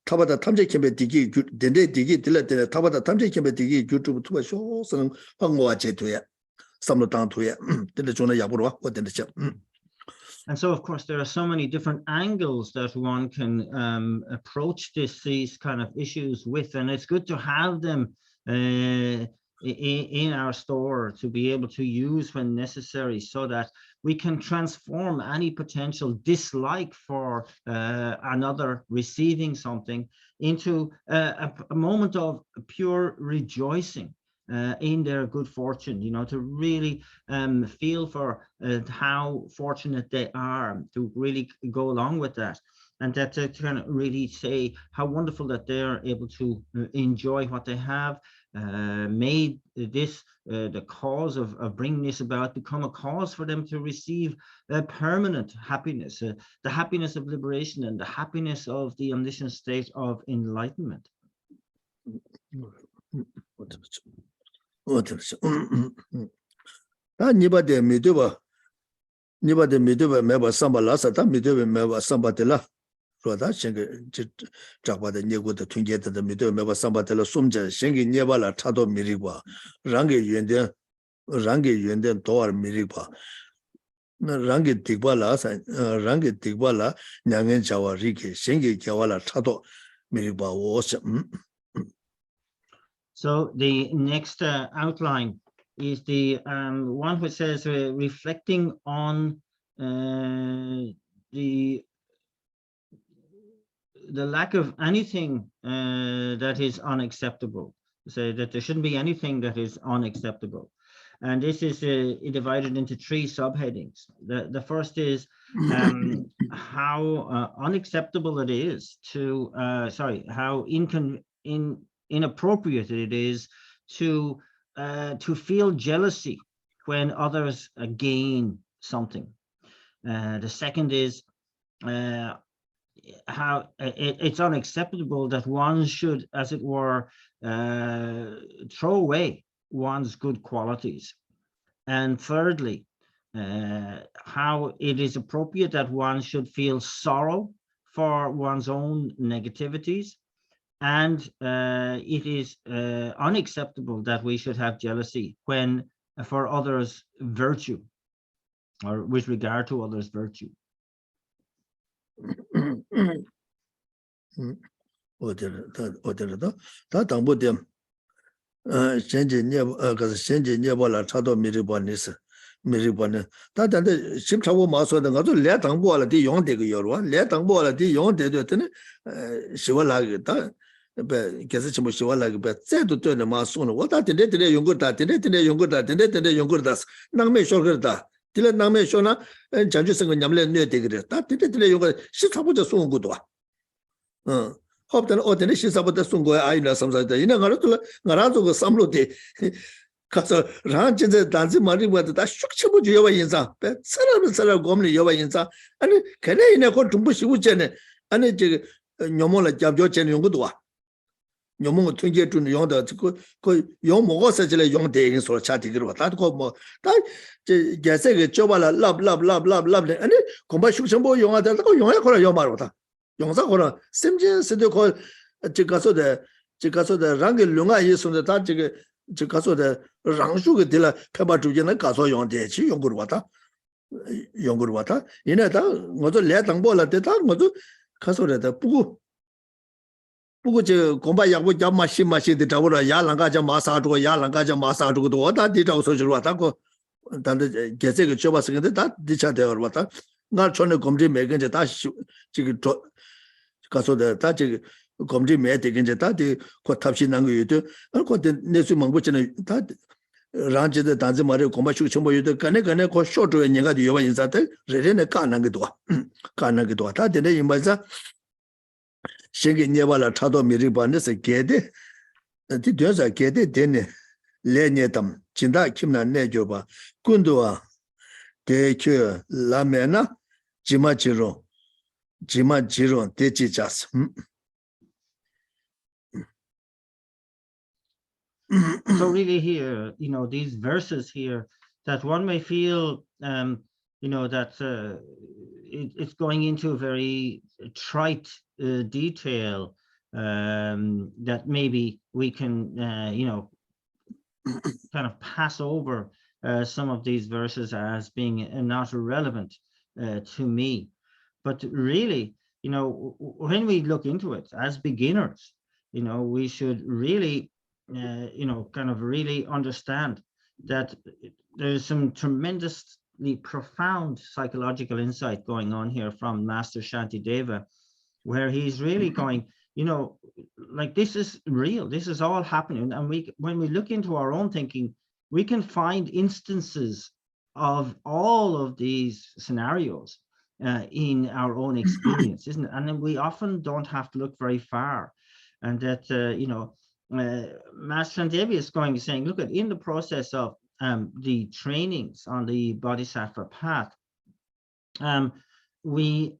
타바다 탐제 캠페 되게 된데 되게 들렸대 타바다 탐제 캠페 되게 유튜브 투바쇼 서는 방어와 제도야 삼로당 투야 근데 저는 야부로 어떤데 And so, of course, there are so many different angles that one can approach these kind of issues with, and it's good to have them in our store to be able to use when necessary, so that we can transform any potential dislike for another receiving something into a moment of pure rejoicing in their good fortune, to really feel for how fortunate they are, to really go along with that, and that to kind of really say how wonderful that they're able to enjoy what they have, made this the cause of bringing this about become a cause for them to receive permanent happiness, the happiness of liberation and the happiness of the omniscient state of enlightenment. 니바데 미드바 메바 삼발라사다 미드베 메바 삼바텔라 로다 생게 작바데 니고데 퉁게데 미드 메바 삼바텔라 숨제 생게 니발라 차도 미리바 랑게 연된 도알 미리바 랑게 딕발라 냥엔 자와 리게 생게 겨와라 차도 미리바 오스. So the next outline is the one which says reflecting on the lack of anything that is unacceptable. Say that there shouldn't be anything that is unacceptable. And this is divided into 3 subheadings. The first is how unacceptable it is to, how inappropriate it is to feel jealousy when others gain something. The second is how it's unacceptable that one should, as it were, throw away one's good qualities. And thirdly, how it is appropriate that one should feel sorrow for one's own negativities. And it is unacceptable that we should have jealousy when for others' virtue, or with regard to others' virtue. 미리번에 다단데 심차고 마소는 가서 레당보라 디 용대가 열와 레당보라 디 용대도 되네 시월하겠다 배 계속 좀 시월하게 배 제도 되는 마소는 와다 데데 용거다 데데 용거다 데데 용거다 남매 쇼거다 딜레 남매 쇼나 장주성은 냠래 뇌되게 다 데데 용거 시차보자 쏜 것도 와 허브는 어디네 시사보다 쏜 거야 아이나 삼사다 이나 가라도 그 삼로데 가서 란진데 단지 말이보다 다 슉쳐보지 여와 인사 배 사람 고문이 여와 인사 아니 걔네네 그 중부 시우전에 아니 저 녀모를 잡죠전 용거도 와 녀모 통제 준 용도 그용 먹어서 저 용대 소리 차티기로 왔다 뭐다 게세게 줘봐라 랍랍랍랍랍 아니 공부 슉쳐보 용하다 그 용에 걸어 요말로다 용사 걸어 심진스도 그 가서데 랑게 룽아 예수는 다 저 가서데 랑슈게 들라 페바 주제는 가서 용대치 용거로 왔다 이내다 뭐도 레당보라 때다 뭐도 가서래다 부고 저 공부 약고 마시데 잡으라 야랑가자 마사주고 야랑가자 마사주고도 왔다 뒤자서 저 왔다고 단데 계세게 줘봤을 건데 다 뒤차되어 왔다 나 전에 검지 매근제 다 지금 가서데 다 지금 검지 매대긴제 다디 그 탑시 난거 유도 그때 내수 망고치는 다 란지데 단지 말에 공부식 정보 유도 간에 그 쇼트에 내가 요바 인사들 레레네 까는 게도 다 되네 이마자 신기 내발라 차도 미리 반에서 게데 뒤에서 게데 되네 레네담 진다 김나 내줘봐 군도와 대초 라메나 지마지로 대지자스 So really here, these verses here, that one may feel, that it's going into a very trite detail that maybe we can, kind of pass over some of these verses as being not relevant to me. But really, when we look into it as beginners, we should really kind of really understand that there's some tremendously profound psychological insight going on here from Master Shantideva, where he's really going, like this is real, this is all happening. And when we look into our own thinking, we can find instances of all of these scenarios in our own experience, isn't it? And then we often don't have to look very far. And that, Master Shantideva is saying, look at in the process of the trainings on the Bodhisattva path, we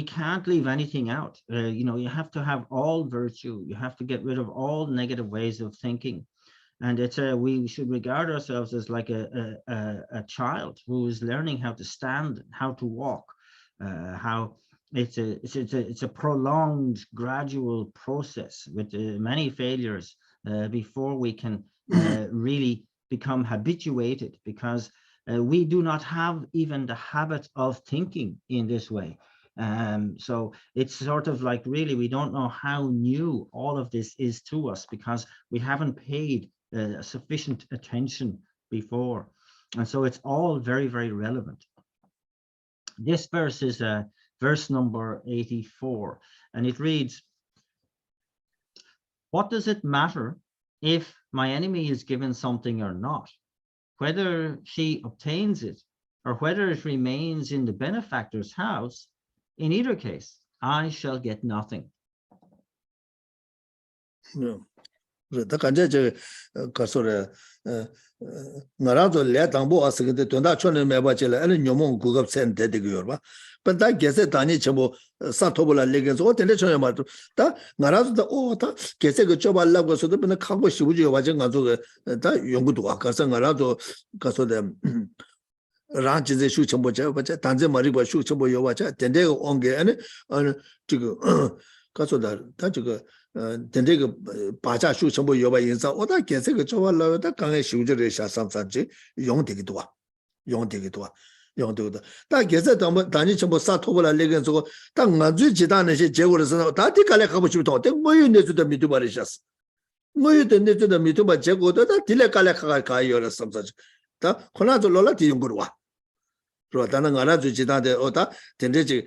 can't leave anything out. You have to have all virtue. You have to get rid of all negative ways of thinking. And it's we should regard ourselves as like a child who is learning how to stand, how to walk, how it's a prolonged, gradual process with many failures before we can really become habituated, because we do not have even the habit of thinking in this way. So it's sort of like really we don't know how new all of this is to us, because we haven't paid sufficient attention before. And so it's all very, very relevant. This verse is verse number 84, and it reads, "What does it matter if my enemy is given something or not? Whether she obtains it or whether it remains in the benefactor's house, in either case, I shall get nothing." No. The Kanjaja Kasura Narazo Latambo Asakit, Tunda Chona Mabachella, and Yomon Gugab sent Dedigurba. But that gets it Tani Chamo Satobola Legans, what the National that Narazo the Ota, Kesega Choba Lago, so the Kago Shibuji watching Azo, that Yongutu Akasan Narazo Kasodem. Ranch is a shoot Chambocha, but Tanzamariba shoot Chambo Yowacha, Tendego Onge, and to Kasoda, Tajuga. Tendega Pacha shoot some Yoba inside, or that gets a chowa that can shoot the Resha Samsanji, Yon take it. Yon take it. Yon do that. That gets a Dani Chambo Satola Legans or Tangazu Jitan and Jewel, that the Kalakabuto, then why you need to the Mitubarishas. No, you didn't to the Mituba Jego, that Tilekalaka or some such. That Konato Lola Tiungurwa. Rotana Garazu Jitan de Ota, Tendeji.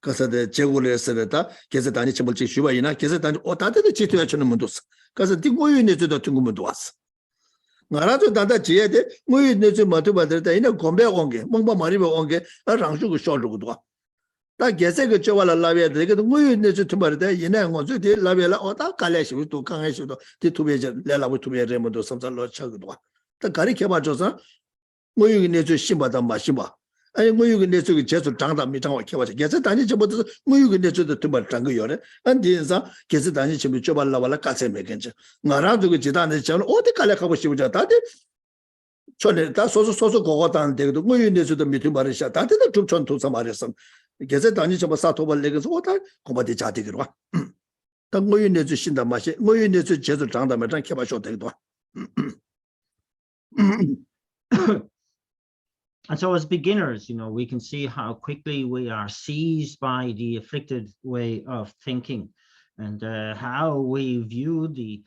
Because the Jegule Senata, Kesatani Chibuchi Shubaina, Kesatan, or Tata the Chitu Mundus. Because the thing we need to the Tungumuduas. Narato Tata Chiede, we need to Matuba in a Gombe Onge, Mumba Mariba Onge, a Rangshu Shorudua. That Gesega Chovala Lavia, we need to Marde, Yena, Monsuti, Lavella, or that Kalesh to Kangashu, the Tubeja, Lela to be a Remodo, some Lord Chagua. The Karikama Josa, we need to Shimbata Mashiba. And when you can get to just to Tanga Mitang or Kawach, gets a tiny chibot, when you can get to the Tumba Tanguyore, and these are gets a tiny chibichoba lavala Kase Mekancha. Naradu Gitan, or the Kalakabushita, that's also Gotan, they do when you need to the Mitubarisha, that is the Tupchon to some Arison. Gets a tiny Chabasato Legas water, Comati Chatigua. The more you need to Shinda Mashi, more you need to just to Tanga Metan Kabasho. And so as beginners, we can see how quickly we are seized by the afflicted way of thinking, and how we view the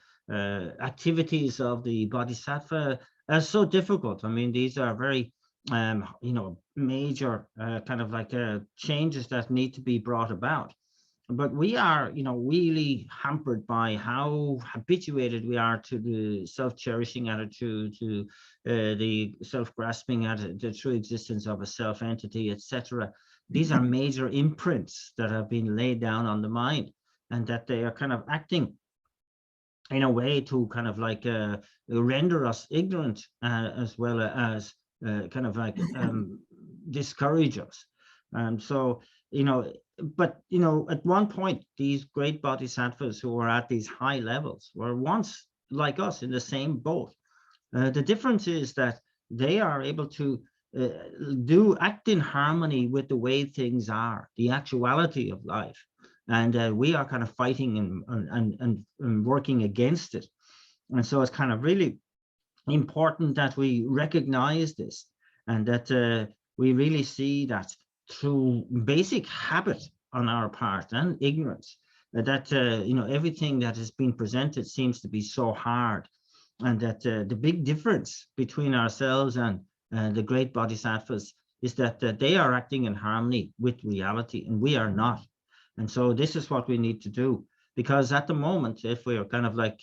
activities of the Bodhisattva as so difficult. I mean, these are very, major kind of like changes that need to be brought about. But we are, really hampered by how habituated we are to the self-cherishing attitude, to the self-grasping attitude, the true existence of a self-entity, etc. These are major imprints that have been laid down on the mind, and that they are kind of acting in a way to kind of like render us ignorant, as well as kind of like discourage us. So, but at one point, these great bodhisattvas who were at these high levels were once like us in the same boat. The difference is that they are able to act in harmony with the way things are, the actuality of life, and we are kind of fighting and working against it. And so it's kind of really important that we recognize this, and that we really see that through basic habit on our part and ignorance, that everything that has been presented seems to be so hard, and that the big difference between ourselves and the great bodhisattvas is that they are acting in harmony with reality and we are not. And so this is what we need to do, because at the moment, if we are kind of like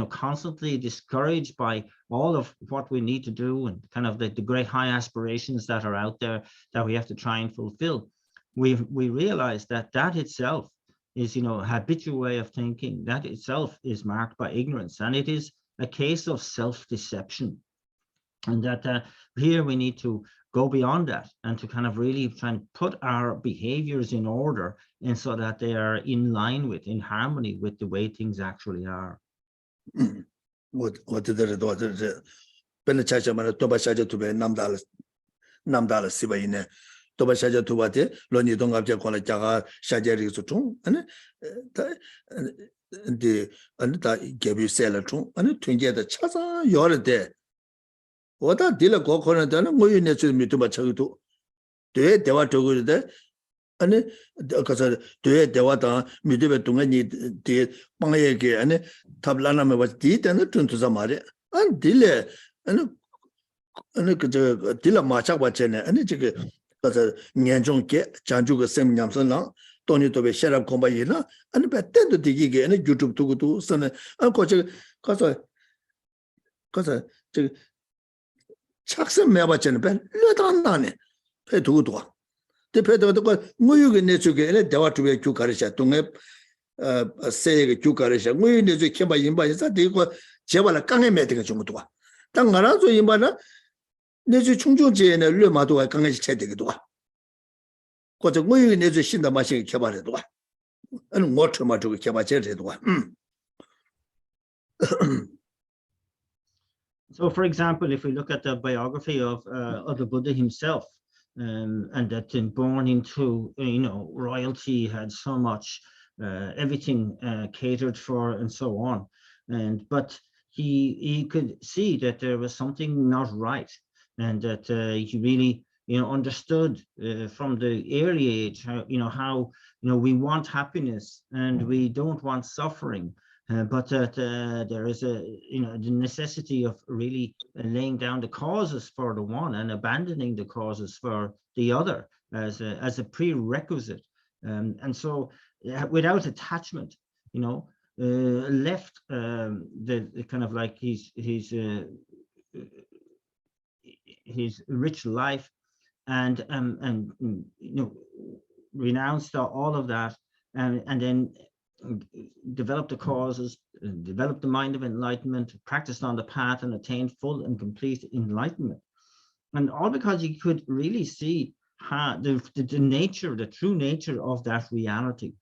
constantly discouraged by all of what we need to do, and kind of the great high aspirations that are out there that we have to try and fulfill, we realize that itself is habitual way of thinking. That itself is marked by ignorance, and it is a case of self-deception, and that here we need to go beyond that and to kind of really try and put our behaviors in order, and so that they are in line with, in harmony with the way things actually are. What did it do? Penetracha Tobashaja to be Namdala Sibaine, Tobashaja to what Loni don't have to call it Jaga Shajari to and the gave you sailor too, and to get the Chaza, you're there. What a dealer go on and done, you need to meet too much to do it, they want to go there. And because do it, they want to meet to any did Pangake and Tablana was deed and the tune to Zamari. 안 딜레 그 딜라 마차바체네 아니 저게 가서 년종께 장주가 셈냠선랑 돈이 또베 셔랍 공부이나 아니 배때도 되게 아니 유튜브 두고도 선에 아 거기 가서 저 착선 매바체는 배 르단나네 배 두고도 대표도 그 뭐유게 내쪽에 아니 대화투에 주가르샤 동에 세게 주가르샤 뭐유 내쪽 캠바 인바에서 되고 제발 강에 매대가 좀 도와 땅 알아서 인바나 내주 충중지에는 르마도가 강에서 채되기도 와. 거저 뭐유 내주 신다 마시게 개발해도 와. 아니 뭐처마 저거 개발해도 와. So, for example, if we look at the biography of the Buddha himself, and that born into royalty, had so much everything catered for and so on, but he could see that there was something not right, and that he really understood from the early age how we want happiness and we don't want suffering. But that there is the necessity of really laying down the causes for the one and abandoning the causes for the other as a prerequisite, and so without attachment, left the kind of like his rich life and renounced all of that, and then developed the causes, developed the mind of enlightenment, practiced on the path, and attained full and complete enlightenment. And all because he could really see how the nature, the true nature of that reality,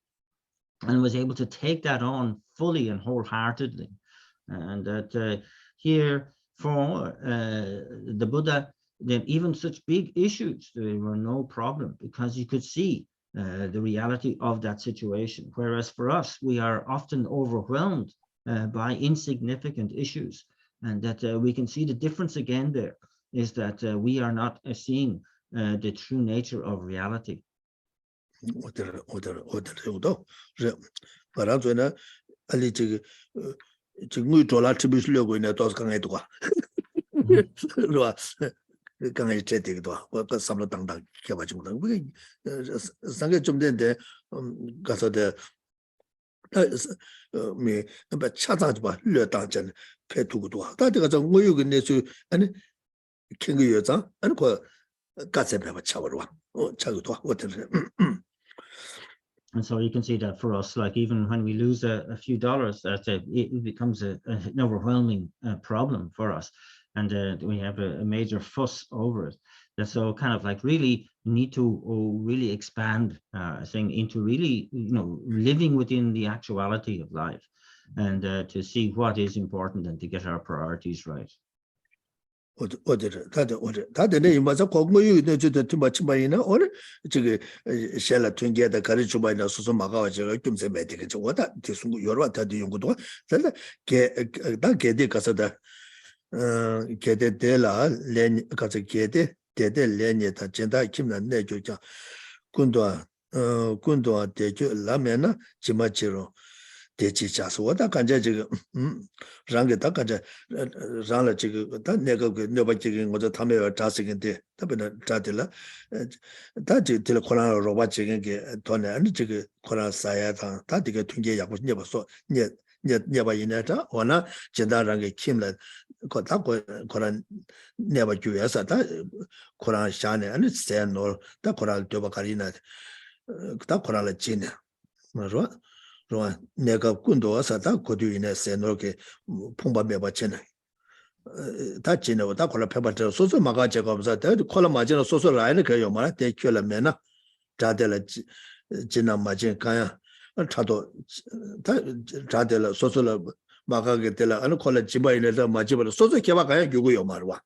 and was able to take that on fully and wholeheartedly. And that here for the Buddha, that even such big issues, there were no problem, because you could see the reality of that situation. Whereas for us, we are often overwhelmed by insignificant issues, and that we can see the difference again there is that we are not seeing the true nature of reality. 강에 제대로 그 삼로 당당 개가지고 우리 상계 좀 된데 가서데 미 찾아줘 봐 려당전 배두고도 다들 저 뭐요 근데서 아니 킹거 여자 아니 그 가서 배워 차버려 차고도 어때. And so you can see that for us, like even when we lose a few dollars, it becomes an overwhelming problem for us. And we have a major fuss over it. And so kind of like really need to really expand thing into really, living within the actuality of life, and to see what is important and to get our priorities right. 다들 내 맞아 거기 저도 좀 마치마이나 오늘 저기 셀라 튕겨다 가르쳐 봐야 소소 막아 제가 좀세 매되게 저거다 대충 여러 다들 연구도 잘 게다 게데 가서다 게데 데라 렌 가서 게데 데데 렌에다 진다 김난 내조자 군도아 대조 라면나 지마치로 대치자서 왔다 간자 지금 랑게 다 간자 랑라 지금 다 내가 그 너바 지금 어저 담에 자식인데 답변은 자들라 다지 들 코로나 로바 지금 게 돈에 아니 지금 코로나 사야다 다 되게 통계 약고 녀버서 녀바 이내다 원나 제다랑게 김라 거다 코로나 녀바 주에서 다 코로나 샤네 아니 세노 다 코로나 되바 가리나 다 코로나 지네 맞아 로아 내가 군도 와서 다 고두이네 세노게 풍바메 받치네 다 지네고 다 콜라 페바트 소소 마가 제가 없어 다 콜라 마지노 소소 라인을 그요 말아 대큐라면나 자들 지나 마진 가야 차도 다 자들 소소라 마가게 될라 아니 콜라 지바이네다 마지바로 소소 개바 가야 교고요 말와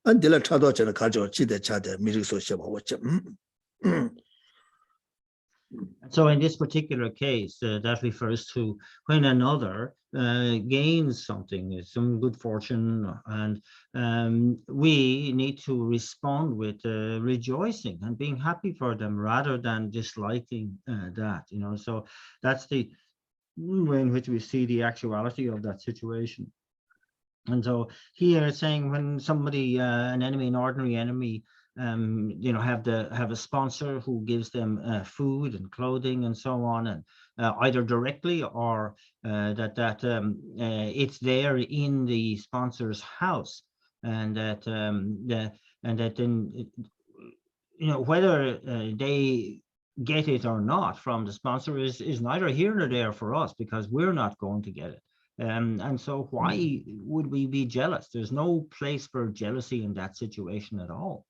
안딜라 차도 저는 가져 지대 차대 미리 소시 보고 So in this particular case, that refers to when another gains something, some good fortune, and we need to respond with rejoicing and being happy for them rather than disliking that. So that's the way in which we see the actuality of that situation. And so here it's saying when somebody, an enemy, an ordinary enemy, you know, have a sponsor who gives them food and clothing and so on, and either directly or it's there in the sponsor's house, and that then you know, whether they get it or not from the sponsor is neither here nor there for us, because we're not going to get it. And so why would we be jealous? There's no place for jealousy in that situation at all.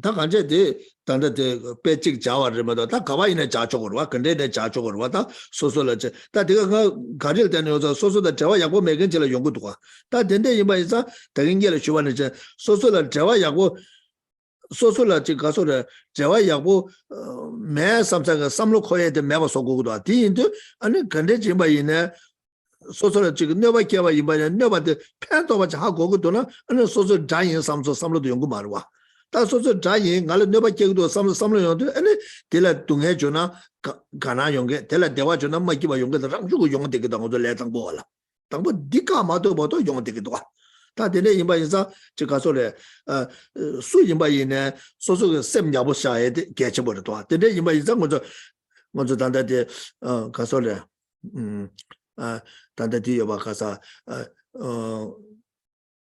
다 간제 데 단데 데 배직 자와르마도 다 가와이네 자쪽으로 와 근데 내 자쪽으로 와다 소소라제 다 내가 가릴 때는 여자 소소다 자와 야고 매근질 연구도 와다 된데 이마이자 대인계를 주원을 제 소소라 자와 야고 소소라 지 가소라 자와 야고 매 삼사가 삼로 코에데 매버 소고도 디인도 아니 근데 지마이네 소소라 지금 내가 개와 이마에 내가데 팬도 같이 하고 그도나 아니 소소 자인 삼로도 연구 말어 와 다소서 자인 갈로 내가 계도 삼로 용도 아니 텔라 동해 주나 가나 용게 텔라 대화 주나 마기바 용게 랑주고 용 되게 당도 레당 보라 당보 디가 마도 보도 용 되게도 다 되네 임바이사 저 가소래 수 임바이네 소소가 셈냐보 샤에 개체 버도 되네 임바이사 먼저 단다데 가소래 단다디 여바 가사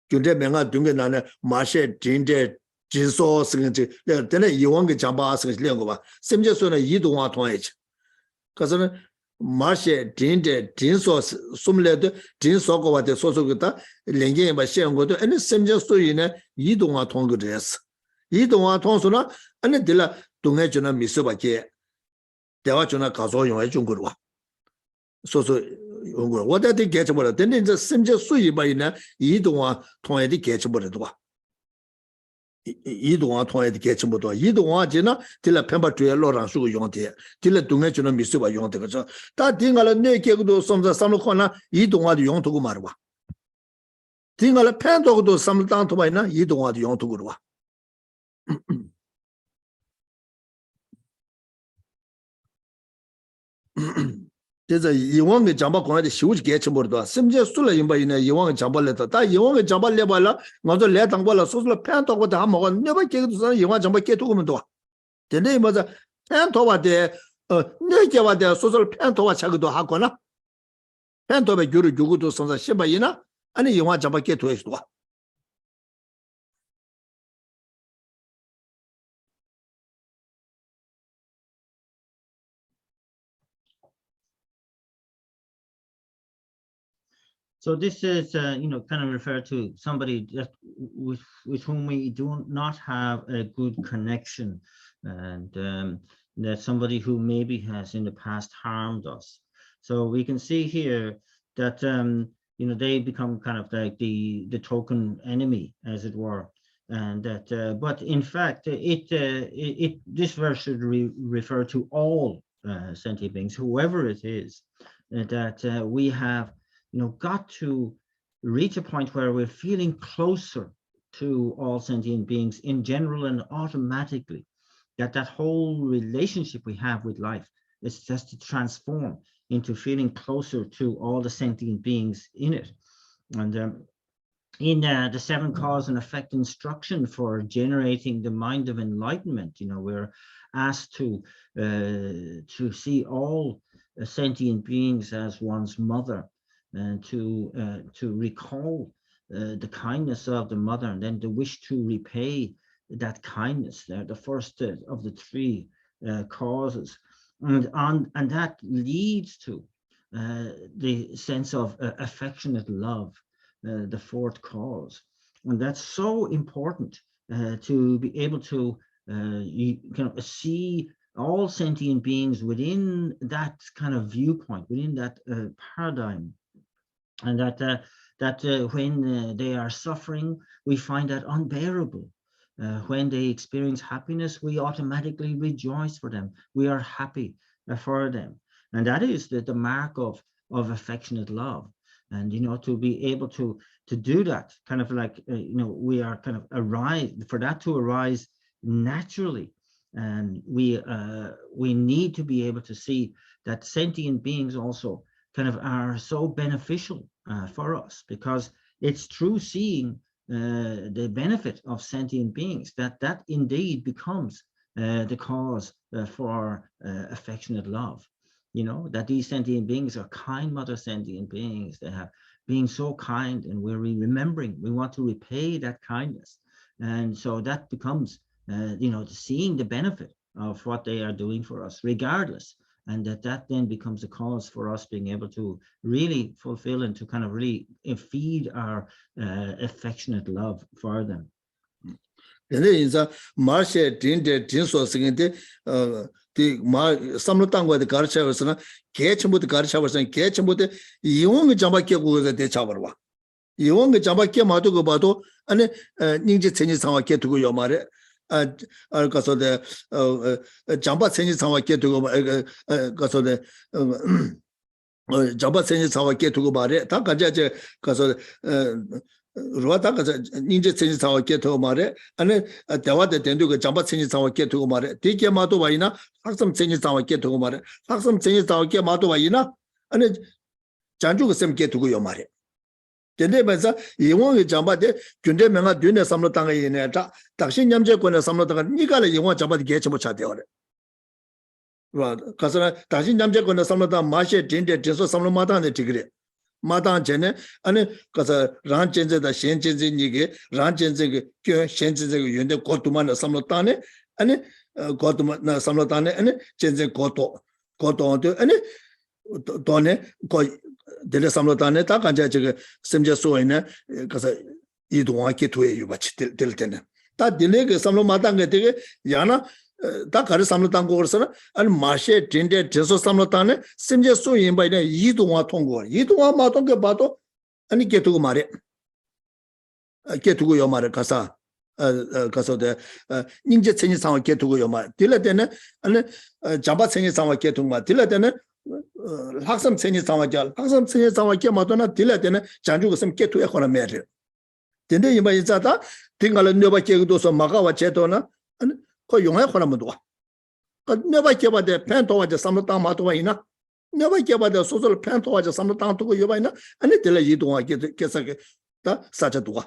근데 내가 등게 나네 마셰 진데 진소 승지 내가 이왕게 장바 승지 练过吧 심지어는 이동화 통해지 그래서는 마셰 진데 진소 숨래도 진소고 와데 소소고다 랭게 바 시행고도 아니 심지어 소이네 이동화 통거です 이동화 통소나 아니 들라 동해 주나 미스바게 대화 주나 가서 용해 준 거로 와 소소 용거 와다데 개체 버려 근데 이제 심지어 수이 바이네 이동화 통해디 개체 버려도 와 이동화 통해도 개침보다 이동화 지나 딜라 펜바 주에 로랑 수고 용대 딜라 동해 주는 미스바 용대 그죠 다 딩갈에 내 개고도 섬자 삼로코나 이동화도 용도고 말어 봐 딩갈에 펜도고도 삼당 도바이나 이동화도 용도고 와 그래서 이왕의 장바 공화의 시우지 개침보다 심지어 술래 임바이네 이왕의 장발래다 다 이왕의 장발래 발라 먼저 내 당발라 소술 팬도고 다 먹어 내가 개도 이왕 장바 개도고면 돼 근데 뭐자 팬도와데 내게와데 소술 팬도와 차기도 하거나 팬도에 교를 주고도 선사 심바이나 아니 이왕 장바 개도해도 와 So this is, you know, kind of refer to somebody that with whom we do not have a good connection, and that somebody who maybe has in the past harmed us. So we can see here that you know, they become kind of like the token enemy, as it were, and that. But in fact, this verse should refer to all sentient beings, whoever it is, that we have, you know, got to reach a point where we're feeling closer to all sentient beings in general, and automatically that whole relationship we have with life is just to transform into feeling closer to all the sentient beings in it. And in the 7 cause and effect instruction for generating the mind of enlightenment, you know, we're asked to see all sentient beings as one's mother, and to recall the kindness of the mother, and then the wish to repay that kindness. They're the first of the 3 causes, and that leads to the sense of affectionate love, the 4th cause. And that's so important to be able to kind of see all sentient beings within that kind of viewpoint, within that paradigm. And that when they are suffering, we find that unbearable. When they experience happiness, we automatically rejoice for them. We are happy for them. And that is the mark of affectionate love. And, you know, to be able to do that, kind of like, you know, we are kind of for that to arise naturally. And we need to be able to see that sentient beings also kind of are so beneficial for us, because it's through seeing the benefit of sentient beings that indeed becomes the cause for affectionate love. You know, that these sentient beings are kind mother sentient beings. They have been so kind, and we're remembering, we want to repay that kindness. And so that becomes, you know, seeing the benefit of what they are doing for us, regardless. And that then becomes a cause for us being able to really fulfill and to kind of really feed our affectionate love for them. And then is a Marsha Dinde Dinso singing the Samlutangwa the Garchavasana, Ketchum with the Garchavas, Ketchum with the young Jambaki was the Chavarwa. Young Jambaki Matugo Bato, and Ninja Tenis Hawake to go your mother. Because of the Jamba Tenis Hawake to go, because of the Jamba Tenis Hawake to go by it, Takaja, because of Ruata Ninja Tenis Hawake to Mare, and Tawata Tenduka Jamba Tenis Hawake to Mare, Tiki Mato Vaina, Haxam Tenis Hawake to Mare, Haxam Tenis Hawake Mato Vaina, and Janju Sem get to go your mare. Tende benza yewon jamba de kunde menga dune samlo tanga yene ta takshin nyamje ko na samlo tanga nikala yewon jamba de geche mo chate ore wa kasana takshin nyamje ko na samlo tanga mashe dinde deso samlo mata ne tigre mata jene ane kasa ran chenje da shen chenje nige ran chenje ge kyo shen chenje ge yende gotuma na samlo tane ane gotuma na samlo tane ane chenje goto de ane done ko Dele Samlotane, Takanja, Semja Soine, because you don't want to get to you, but till ten. That delay Samlo Matanga, Yana, Takari Samlotango, and Marshe, Tinde, Teso Samlotane, Semja Soin by the Yidu Watongo, Yidu Matonga Bato, and you get to Mare. Get to go your Mare Casa. Because of the Ninja Chinese sound get to go your Mare. Tilatene, and Jamba Chinese sound get to my Tilatene. 학섬 생이 상황이야. 학섬 생이 상황이 맞도나 딜라데네 장주고 섬 깨투에 거나 매래. 근데 이마 있자다 딩갈은 녀바께도서 마가와 제도나 아니 거 용해 거나면도 와. 그 녀바께바데 팬토와제 삼로땅 마도와 이나 녀바께바데 소설 팬토와제 삼로땅 두고 여바이나 아니 딜라 이동하게 계속해 다 사자도 와.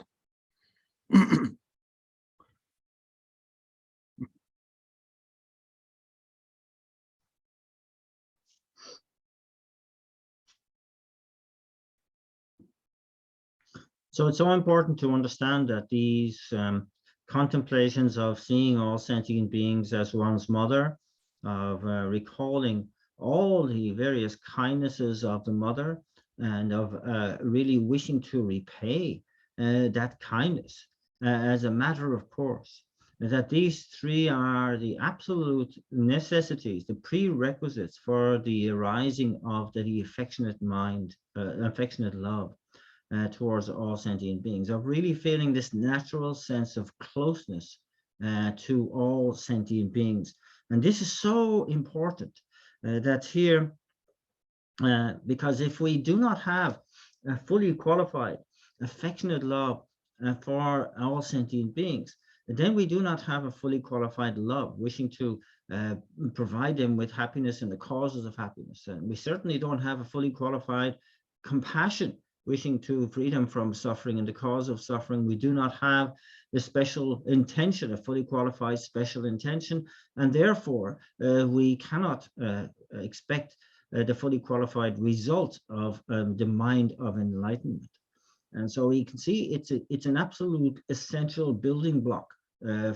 So it's so important to understand that these contemplations of seeing all sentient beings as one's mother, of recalling all the various kindnesses of the mother, and of really wishing to repay that kindness as a matter of course, that these three are the absolute necessities, the prerequisites for the arising of the affectionate mind, affectionate love. Towards all sentient beings, of really feeling this natural sense of closeness to all sentient beings. And this is so important that here, because if we do not have a fully qualified, affectionate love for all sentient beings, then we do not have a fully qualified love, wishing to provide them with happiness and the causes of happiness. And we certainly don't have a fully qualified compassion, wishing to free them from suffering and the cause of suffering. We do not have the special intention, a fully qualified special intention, and therefore we cannot expect the fully qualified result of the mind of enlightenment. And so we can see it's an absolute essential building block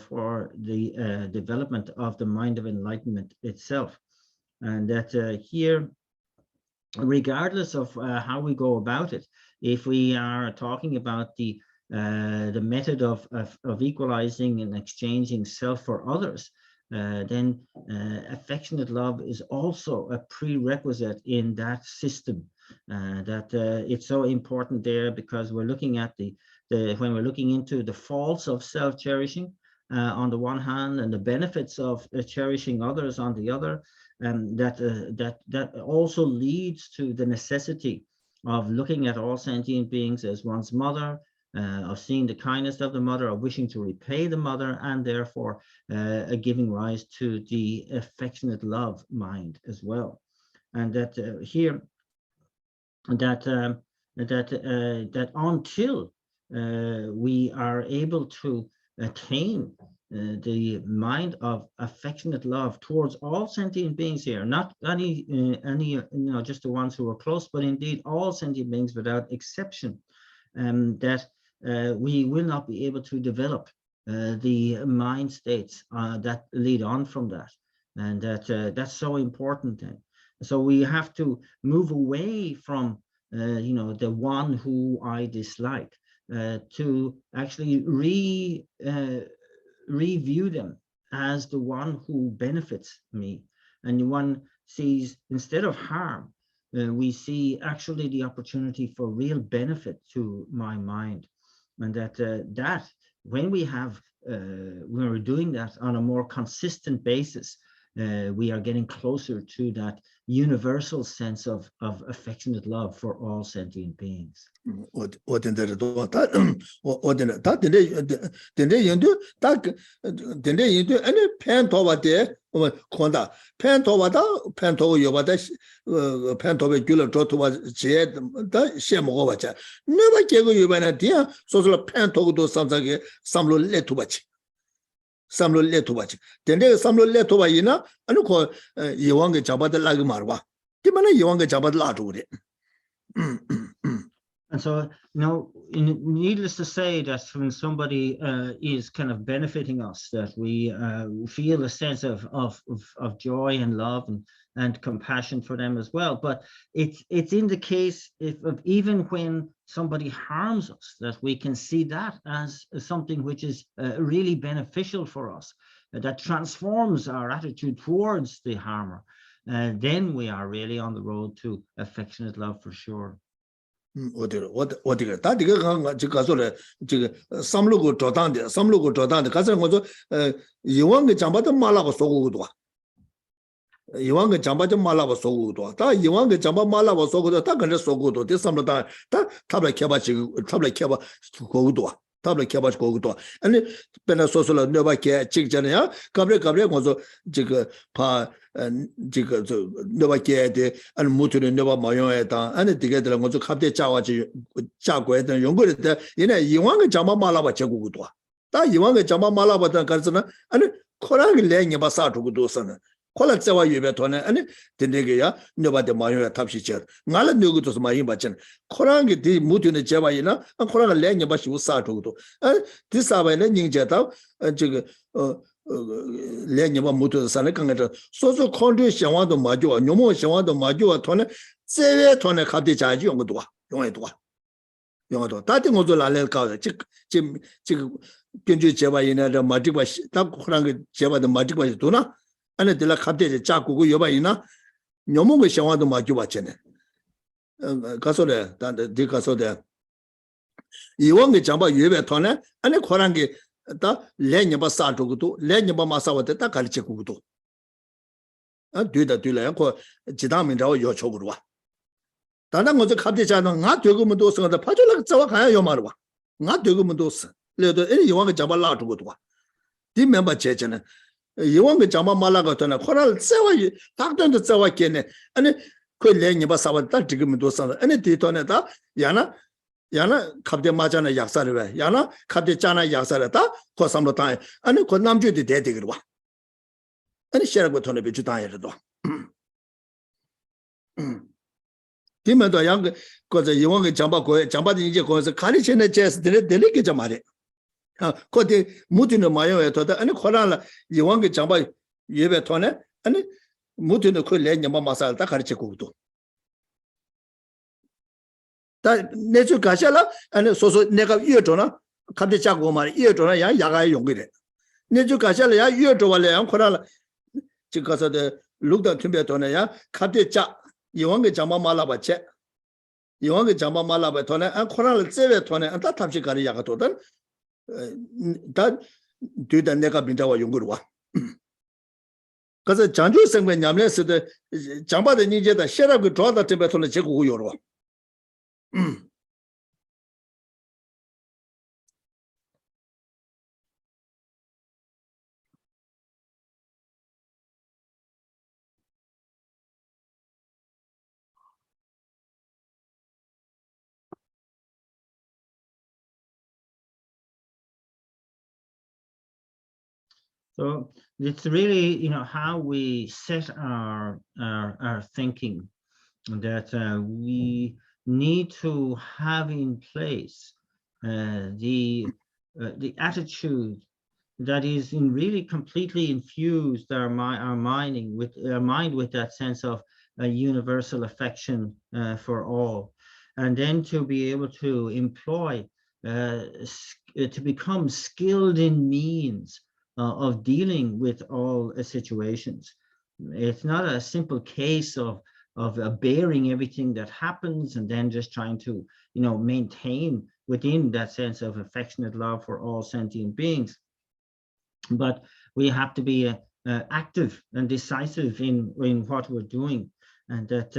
for the development of the mind of enlightenment itself. And that here, regardless of how we go about it, if we are talking about the method of equalizing and exchanging self for others, then affectionate love is also a prerequisite in that system. That it's so important there, because we're looking at when we're looking into the faults of self-cherishing on the one hand, and the benefits of cherishing others on the other. And that also leads to the necessity of looking at all sentient beings as one's mother, of seeing the kindness of the mother, of wishing to repay the mother, and therefore giving rise to the affectionate love mind as well. And that here, that that until we are able to attain the mind of affectionate love towards all sentient beings here, not any just the ones who are close, but indeed all sentient beings without exception, that we will not be able to develop the mind states that lead on from that, and that's so important. Then, so we have to move away from the one who I dislike, to actually review them as the one who benefits me. And one sees, instead of harm, we see actually the opportunity for real benefit to my mind. And that when we're doing that on a more consistent basis, we are getting closer to that universal sense of affectionate love for all sentient beings. samlo le to bachi dende samlo le to ba yina anu ko yewang ge jabad la ge marwa ti mana yewang ge jabad la to de. And so, needless to say, that when somebody is kind of benefiting us, that we feel a sense of joy and love and compassion for them as well. But it's in the case of even when somebody harms us, that we can see that as something which is really beneficial for us, that transforms our attitude towards the harmer. Then we are really on the road to affectionate love for sure. 어디가 다 네가 저 가서래 저 삼루고 조단데 가서 뭐저 이왕게 잠바도 말라고 쏘고도 이왕게 잠바도 말라고 쏘고도 다 이왕게 잠바 말라고 쏘고도 다 근데 쏘고도 대 삼루다 다 탑래 켜봐 고고도 tabla kiaba ko to ani pena sosolo neba ke chikjana ya kabre ngozo jiga pa jiga neba ke de an mutu neba mayo eta ani dige de ngozo kapde chawa ji chagwe de yongore de ina 이왕의 jama malaba 제국도 다 이왕의 jama malaba 다 가르잖아 아니 코랑이 레냐 바사 두고도 선은 콜라 제와 유베 돈에 아니 딘데게야 너바데 마요야 탑시체 나라 누구도 많이 받잖아 코랑이 디 무드네 제와이나 코랑을 레냐 바시 우사도도 디사바네 닝제다 저거 레냐 바 무드 산에 강가서 소소 콘드 상황도 마죠 뇨모 상황도 마죠 돈에 제외 돈에 갑디 자지 용도 와 용도 다들 모두 라레 가서 지금 견주 제와이나 저 마디바 딱 코랑이 제와도 마디바 도나 안에 들라 갑자기 자꾸고 여봐이나 녀몽의 상황도 맞죠 봤잖아. 가서래 단데 가서래 이왕의 잠바 예배 토네 안에 코랑게 다 레녀바 사도고도 레녀바 마사와데 다 갈치고도 되다 고 지담민다고 요청으로 와 다른 거저 갑자기 자는 나 되고면 도서가 파절락 자와 가야 요 말와 나 되고면 도서 레도 이왕의 잠바 라도고도 와 디멤버 제잖아 이왕의 잠바 말라가더나 코랄 세와 닥던도 세와 겠네 아니 그 레니바 사와다 지금 도서 아니 디토네다 야나 갑대 맞잖아 약사를 왜 야나 갑대 짜나 약사를다 고삼로 다 아니 그 남주도 대대기로 와 아니 셔라고 돈에 비주 다해도 디면도 양 거저 이왕의 잠바 잠바디 이제 거기서 가리치는 제스들이 들리게 좀 말해 거기 무드는 마요에 더다 아니 코랄 이왕의 잠바 예배 토네 아니 무드는 그 레냐 마사를 다 가르치고도 다 내주 가셔라 아니 소소 내가 이어줘나 갑자기 자고 말이 이어줘나 야 야가에 용기래 내주 가셔라 야 이어줘발래 양 코랄 지금 가서도 룩다 틈배 토네 야 갑자기 자 이왕의 잠바 말아봤지 이왕의 잠바 말아봐 토네 아 코랄 제베 토네 다 탑시 가리 야가 도던 다 뒤다 내가 빈다와 연구를 와. 그래서 장주 생명 냠레스도 장바의 니제다 셔라고 좋아다 때문에 제고 요로 와. So it's really, how we set our thinking, that we need to have in place the attitude that is really completely infused our mind with that sense of a universal affection for all, and then to be able to employ to become skilled in means of dealing with all situations. It's not a simple case of bearing everything that happens and then just trying to maintain within that sense of affectionate love for all sentient beings. But we have to be active and decisive in what we're doing, and that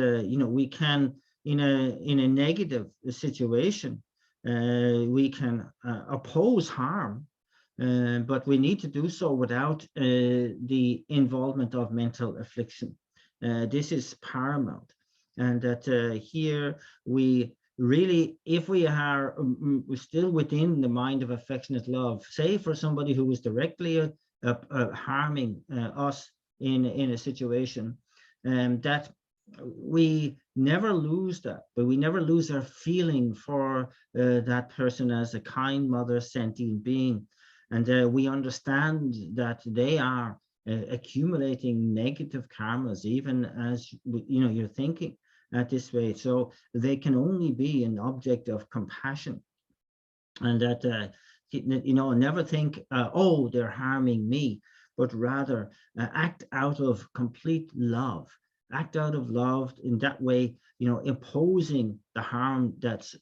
we can, in a negative situation, we can oppose harm, but we need to do so without the involvement of mental affliction. This is paramount, and that here we really, if we are still within the mind of affectionate love, say for somebody who is directly harming us in a situation, that we never lose that, but we never lose our feeling for that person as a kind mother sentient being, and we understand that they are accumulating negative karmas, even as you're thinking at this way. So they can only be an object of compassion, and that never think, oh, they're harming me, but rather act out of complete love. Act out of love in that way, imposing the harm that's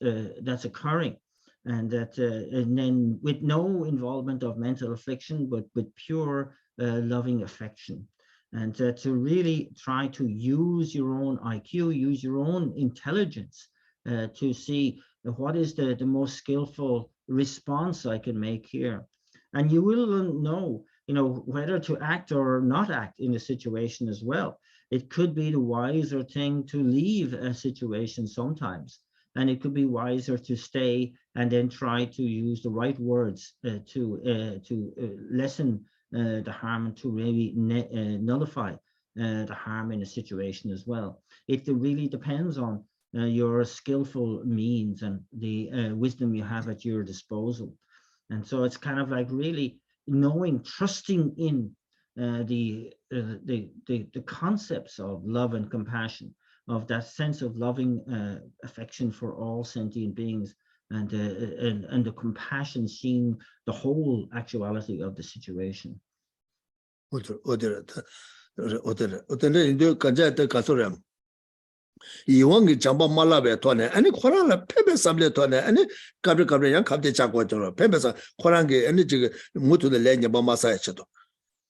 occurring, and that and then with no involvement of mental affliction, but with pure loving affection. And to really try to use your own IQ, use your own intelligence to see what is the most skillful response I can make here. And you will know, whether to act or not act in a situation as well. It could be the wiser thing to leave a situation sometimes, and it could be wiser to stay and then try to use the right words to lessen the harm, and to maybe nullify the harm in a situation as well. It really depends on your skillful means and the wisdom you have at your disposal. And so it's kind of like really knowing, trusting in the concepts of love and compassion, of that sense of loving affection for all sentient beings, and the compassion, seeing the whole actuality of the situation. 이왕이 잠바 말라베 토네 아니 코란라 페베 삼레 토네 아니 가브리 양 갑데 잡고 저러 페베서 코란게 아니 지금 모두들 레냐 마사야쳐도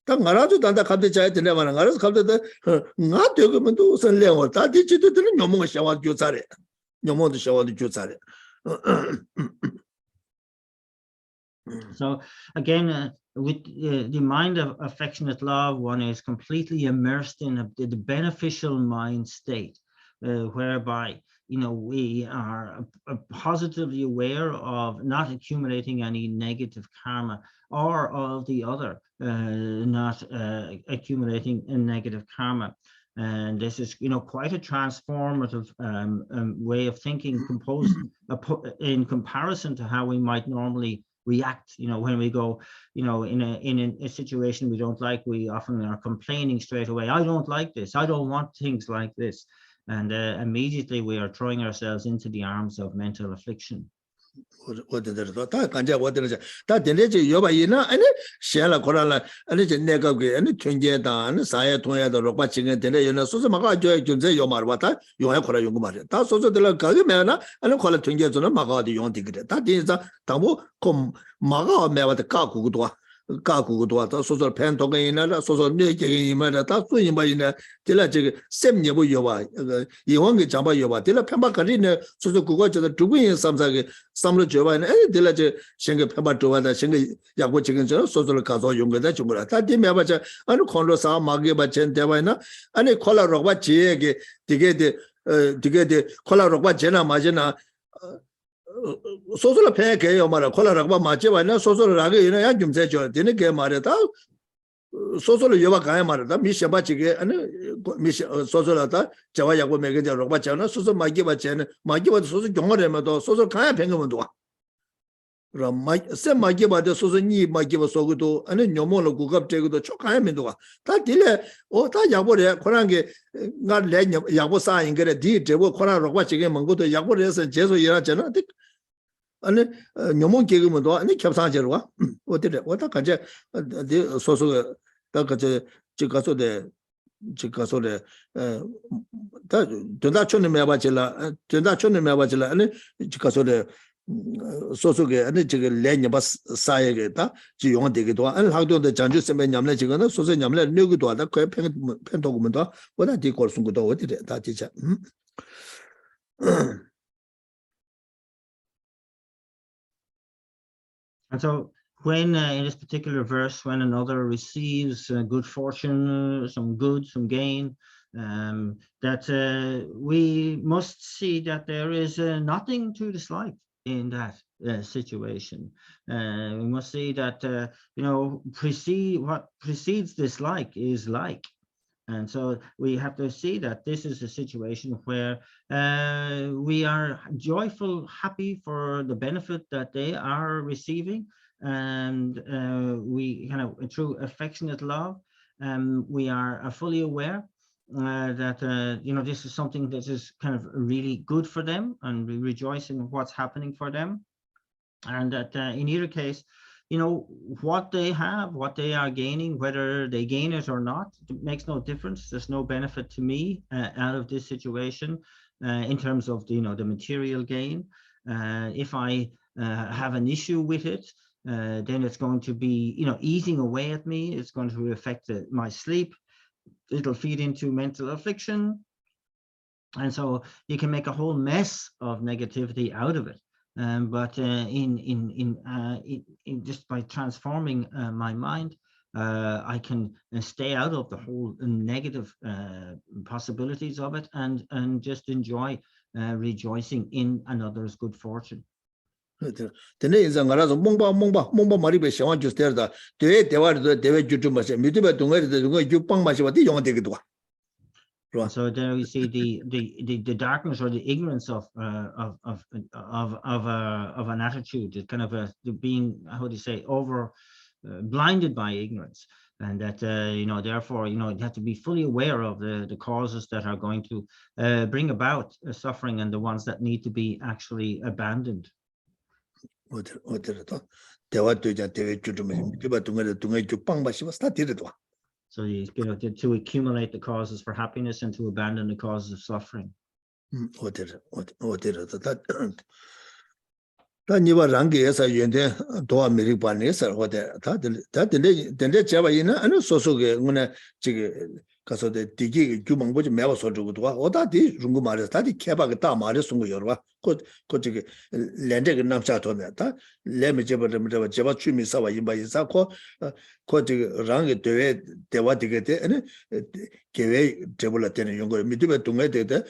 딱 말아도 단다 갑데 자야 되네 말은 알아서 갑데 나 되면 또 우선 레어 다 뒤지들은 녀몽 샤와 교사래 녀몽도 샤와도 교사래. So again, with the mind of affectionate love, one is completely immersed in the beneficial mind state, whereby we are positively aware of not accumulating any negative karma, or of the other not accumulating a negative karma. And this is quite a transformative way of thinking, composed in comparison to how we might normally react. When we go in a situation we don't like, we often are complaining straight away. I don't like this, I don't want things like this, and immediately we are throwing ourselves into the arms of mental affliction. 다 간자 어디는지 다 되는지 여봐이나 아니 셔라 고라라 아니 저 내가 그 아니 튼제다 아니 사회 통해도 로바 지금 되네 연어 소소 막아 줘 준세 요 말와다 용해 고라 용거 말이야 다 소소들 가게면은 아니 고라 튼제 저는 막아도 용디 그래 다 진짜 다뭐 kom 막아 매와다 까구도 가구도 왔다 소소 팬도가 있나라 소소 내게 이마다 다 수이 마이나 딜라 저 셈녀부 여봐 이왕게 잡아 여봐 딜라 팬바가리네 소소 그거 저 두부인 삼사게 삼로 줘봐네 에 딜라 저 생게 팬바 줘봐다 생게 야고 지금 저 소소를 가서 용거다 준거라 다 되면 봐자 아니 콘로사 마게 바첸 대바이나 아니 콜라로바 지에게 되게 콜라로바 제나 마제나 소소를 패게요 말아 콜라라고 맞지 와나 소소를 하게 이나 좀 세죠 되는 게 말이다 소소를 여바 가야 말이다. 미셔봐 지게 아니 소소라다 자와야고 매게 로바 자나 소소 마기바 쟤는 마기바도 소소 경험하면도 소소 가야 뱅거면 도와. 그럼 세 마기바도 소소 니 마기바 소고도 아니 녀모로 구갑 제고도 쭉 가야면 도와. 다 딜레 다 야보래 코란게 나래 야보 사인 그래 디 제보 코란 로바 지게 먹고도 야보래서 제소 일하잖아. 아니 녀모 개그면도 아니 겹상제로 와. 어때래? 어다 가제 소소가 다 가제 지가서데 다 된다 촌에 매바질라 된다 촌에 매바질라 아니 지가서데 소소게 아니 지가 레냐 사예게다 지 용되기도 아니 학교도 장주 선배 냠래 지가는 소소 냠래 뇌기도 하다 그 팬도구면도 어다 디콜 순고도 어디래 다 진짜 And so when in this particular verse, when another receives good fortune, some good, some gain, that we must see that there is nothing to dislike in that situation. We must see that, what precedes dislike is like. And so we have to see that this is a situation where we are joyful, happy for the benefit that they are receiving. And we through affectionate love, we are fully aware that, this is something that is kind of really good for them, and we rejoice in what's happening for them. And that in either case, what they have, what they are gaining, whether they gain it or not, it makes no difference. There's no benefit to me out of this situation in terms of the material gain. If I have an issue with it, then it's going to be eating away at me. It's going to affect my sleep. It'll feed into mental affliction, and so you can make a whole mess of negativity out of it. But in just by transforming my mind, I can stay out of the whole negative possibilities of it, and just enjoy rejoicing in another's good fortune. 근데 인상 알아서 몽바 머리에 시원 주스터다. 대화도 대외 주주 마셔. 밑에 동아리도 동아 주빵 마셔. 어디 영어 되기도 와. So there you see the darkness or the ignorance of an attitude, kind of being, how do you say, over blinded by ignorance, and that therefore you have to be fully aware of the causes that are going to bring about suffering, and the ones that need to be actually abandoned. So to accumulate the causes for happiness and to abandon the causes of suffering. 가서 되게 규모 뭐지 매워 소주고도 어다디 중국 말에서 다디 개박이 다 말에 쓴거 여러와 그 저기 렌데가 남자도면다 레미제버르 제바 취미사와 임바이사고 그 저기 랑게 되게 대화되게 돼 아니 계획 제불라 되는 연구 미드베 동에 되대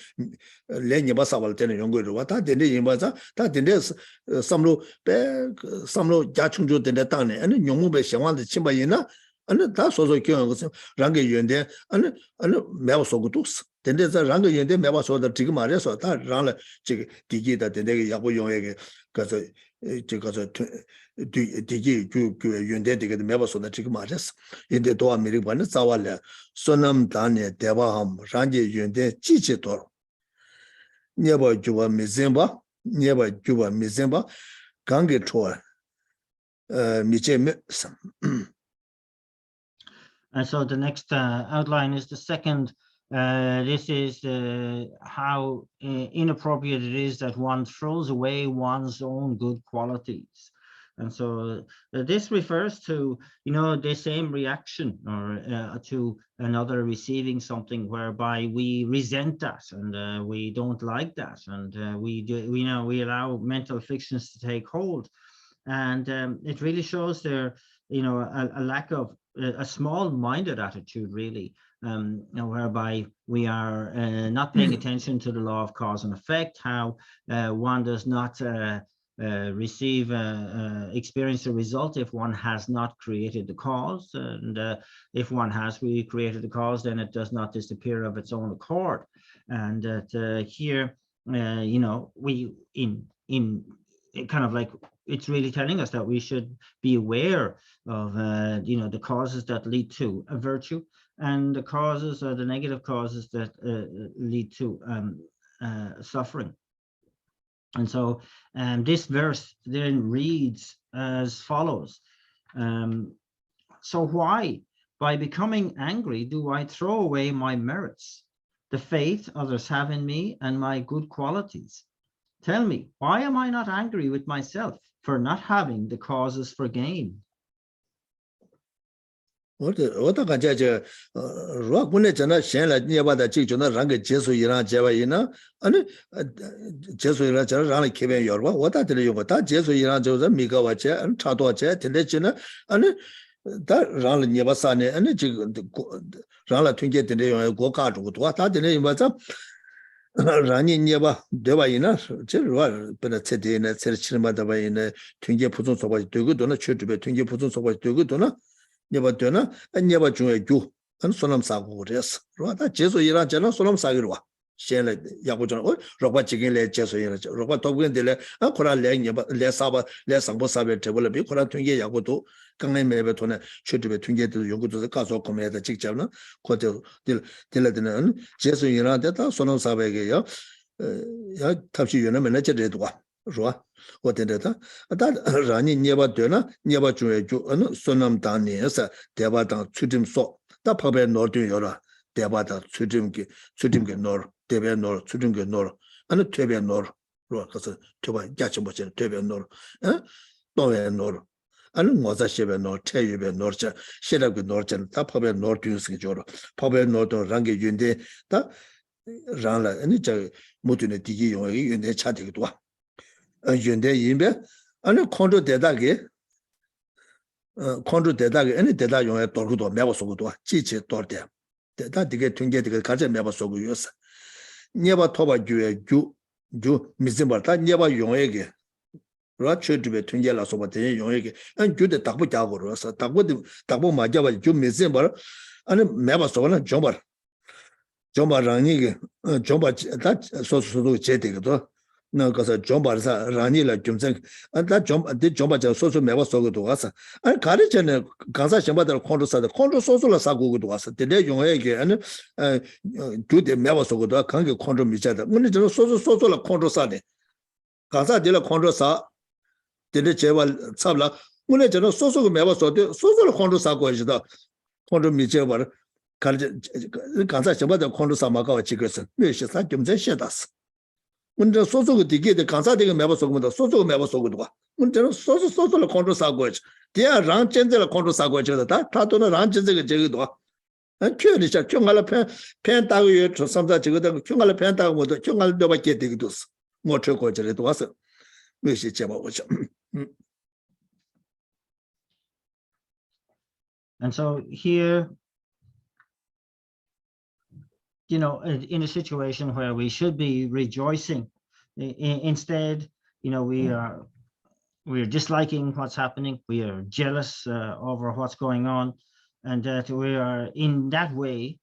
레니바 사발 되는 연구로 왔다 되는 임바자 다 되는 삼로 자충조 되는 땅에 아니 용무배 상황의 침바이나 아니 다 소소 경험 것은 랑게 연대 아니 매워 소고도 된데서 랑게 연대 매워 소다 지금 말해서 다 랑래 지금 디기다 된데 야고 용에게 가서 가서 디기 그 연대 되게 매워 소다 지금 말했어 인데 도 아메리카는 자왈래 소남 단에 대바함 랑게 연대 지지도록 네버 주와 미zemba 강게 초아 미제메 And so the next outline is the second. This is how inappropriate it is that one throws away one's own good qualities. And so this refers to, the same reaction or to another receiving something whereby we resent that and we don't like that, and we allow mental afflictions to take hold. And it really shows there, a lack of a small-minded attitude, really, whereby we are not paying attention to the law of cause and effect, how one does not experience the result if one has not created the cause. And if one has really created the cause, then it does not disappear of its own accord. And that here, you know, we in kind of like, it's really telling us that we should be aware of, you know, the causes that lead to a virtue, and the causes, or the negative causes that lead to suffering. And so this verse then reads as follows. So why, by becoming angry, do I throw away my merits, the faith others have in me, and my good qualities? Tell me, why am I not angry with myself for not having the causes for gain? 我的感觉就如果国内真的现在你把它就就那让个结束一让结完一呢，结束一让就是让你开边要吧，我到这里用过，他结束一让就是米个我结，差多结，天天去呢，他让了你把啥呢？这个让了团结天天用国家主多，他天天用把这。让你把对吧？呢，这是话本来才对呢，才起码对吧？呢，团结普通说话对个多呢，确实呗，团结普通说话对个多呢。你把对呢，你把中央就，说那么啥个这是，是吧？他结束一让讲那说那么啥个了，现在要不讲，如果几个来结束一了，如果多个人的来，可能来你把来啥吧，来上不啥呗，这不了，比可能团结要不多，刚才没别多呢，确实呗，团结都用个都是告诉我们的这讲呢，或者的呢，结束一让的，他说那么啥呗个要他去原来没那这这多。是吧？我听得他让你把对了，你把主要就说那么当年是对吧？当出这么说，他旁边脑对有了，对吧？当出这么个脑，对边脑，出这么个脑，特别脑，是吧？可是对吧？家庭不行，特别脑，当然脑，我在西边脑，太原边脑去，现在个脑去，他旁边脑对是个叫了，旁边脑都让给原的，他让了，你这木头的第一用原的差这个多。原来因为矿主得大给，矿主得大给，得大用来多个多，没我说过多，机器多点，得大这个团结这个开始没我说过有事，你把拖把就没什么，但你把用一个，是吧？确实被团结了，说吧，等于用一个，觉得打不加过是打不嘛加吧，就没什么，没我说了，讲吧让你个，讲吧，他说接这个多。那个是讲吧是让你来竞争，他讲吧就说没我说过多少，看的呢，刚才想把这矿主啥的，矿主说了啥个多少，对对，用一个就得没我说过多，看个矿主没见的，我那就是说了矿主啥的，刚才对了矿主啥，对对结完差不了，我那就是说个没我说的，说了矿主啥关系的，矿主没结完了，看这刚才想把这矿主啥嘛搞几个是，没些啥竞争写的是。我这说个地给的，刚才这个没我说过的，说个没我说过的话，我这说了矿主啥过去，第二让现在了矿主啥过去的，他都能让这个多，确实像，就俺了偏大个月从上在这个的，就俺了偏大我的，就俺了对吧？给这个都是，我吹过去的多少，没些结果我想，And so here, you know, in a situation where we should be rejoicing, instead, you know, we're disliking what's happening. We are jealous over what's going on, and that we are in that way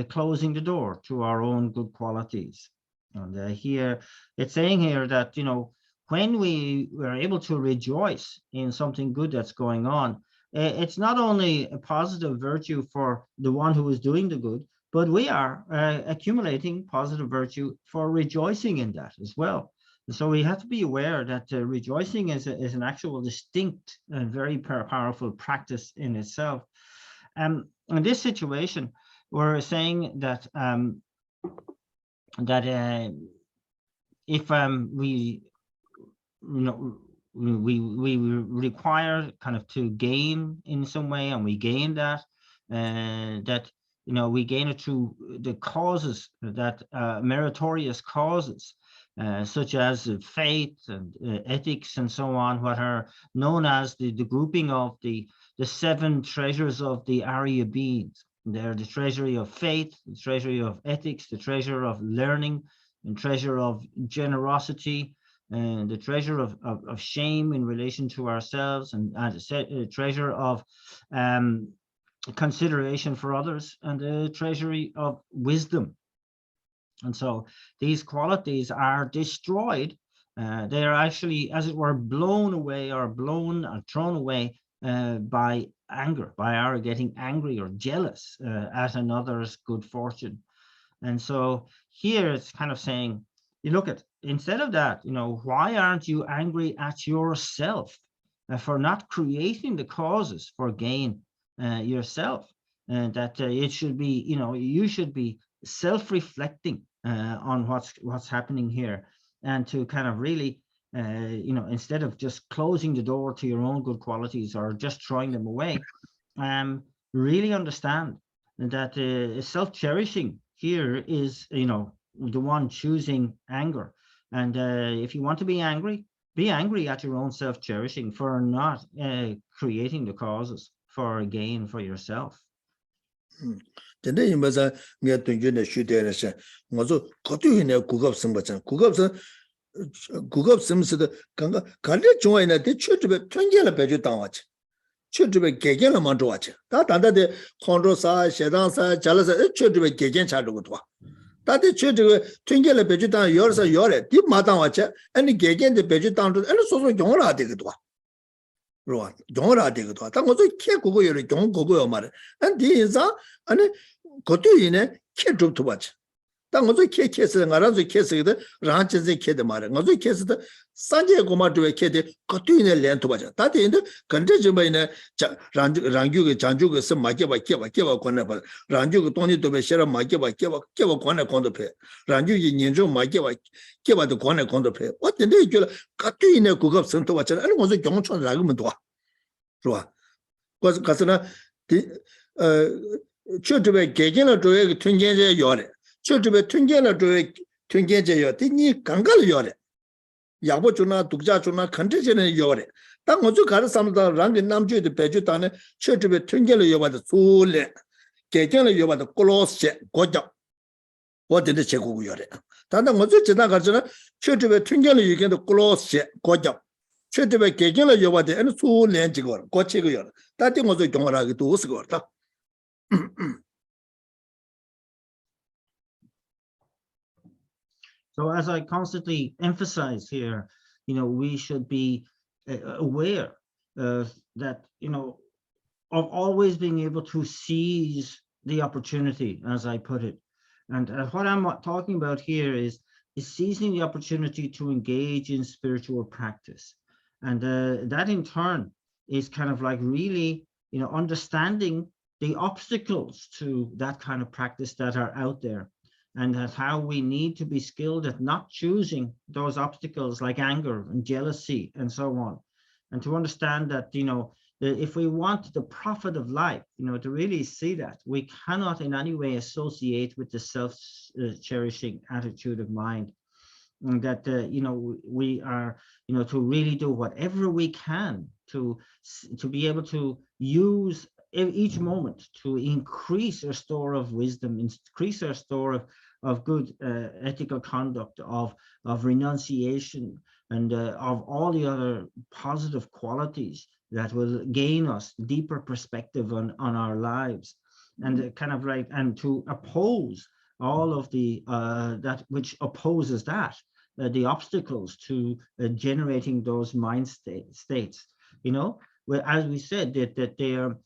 closing the door to our own good qualities. And here it's saying here that, you know, when we are able to rejoice in something good that's going on, it's not only a positive virtue for the one who is doing the good, but we are accumulating positive virtue for rejoicing in that as well. And so we have to be aware that rejoicing is an actual distinct and very powerful practice in itself. In this situation, we're saying that if we, you know, we require kind of to gain in some way, and we gain that, that, you know, we gain it through the causes that meritorious causes, such as faith and ethics and so on, what are known as the grouping of the 7 treasures of the Arya beings. They're the treasury of faith, the treasury of ethics, the treasure of learning, and treasure of generosity, the treasure of shame in relation to ourselves, and as I said, a treasure of consideration for others, and a treasury of wisdom. And so these qualities are destroyed. They are actually, as it were, blown away or thrown away by anger, by our getting angry or jealous at another's good fortune. And so here it's kind of saying, you look at, instead of that, why aren't you angry at yourself for not creating the causes for gain yourself? And that it should be, you should be self-reflecting on what's happening here, and to kind of really, instead of just closing the door to your own good qualities or just throwing them away, really understand that self-cherishing here is, the one choosing anger. And if you want to be angry at your own self-cherishing for not creating the causes for gain for yourself. 근데 이마자 내가 tunjune 슈데르시 뭐저 거두이네 국업승바잖아. 국업승스도 강가 간데 좋아이나데 추트베 튼게라 배주 당와지. 추트베 개견을 먼저 와지. 다 단다데 컨트롤사 셰당사 잘라서 추트베 개견 차르고 와. 다데 추트베 튼게라 배주 당 열서 열에 디 마당 와지. 아니 개견데 배주 당도 아니 소소 용을 하되기도 와. 로아 용을 하되기도 와. 다 뭐저 캐 그거 열에 용 그거요 말에. 아니 이사 아니 거두이네 캐좀 도와지. 당 어저 캐캐스 나라서 캐스거든. 란체제 캐데 말에. 어저 캐스도 산제 고마도에 캐데 거두이네 렌토 봐자. 다데인데 근데 좀이네 랑규게 장주게 서 마게바 깨바 권내 봐. 랑규게 돈이도베 셔라 마게바 깨바 권내 건도페. 랑규게 년조 마게바 깨바도 권내 건도페. 어떤데 이거 거두이네 국업 선토 봐자. 아니 어저 경촌 라그면 도와. 좋아. 가서나 추트베 개견을 조에 튼견제 요래. 추트베 튼견을 조에 튼견제 요. 니 강갈 요래. 야보 주나 독자 주나 컨트제는 요래. 당 어저 가르 삼다 랑게 남주의 배주 단에 추트베 튼견을 요바도 소래. 개견을 요바도 콜로스 고적. 어디데 제국이 요래. 단당 어저 지나 가르잖아. 추트베 튼견을 요게도 콜로스 고적. 추트베 개견을 요바도 에는 소래 지고 고치고 요래. 다들 어저 경험하기 또 쓰고 왔다. So as I constantly emphasize here, we should be aware that, of always being able to seize the opportunity, as I put it. And what I'm talking about here is seizing the opportunity to engage in spiritual practice. And that in turn is kind of like really, understanding the obstacles to that kind of practice that are out there, and that how we need to be skilled at not choosing those obstacles like anger and jealousy and so on. And to understand that, if we want the profit of life, to really see that, we cannot in any way associate with the self-cherishing attitude of mind. And that, we are, to really do whatever we can to be able to use each moment to increase our store of wisdom, increase our store of good ethical conduct, of renunciation, and of all the other positive qualities that will gain us deeper perspective on our lives, and kind of like, and to oppose all of the that which opposes that, the obstacles to generating those mind states. As we said, that they are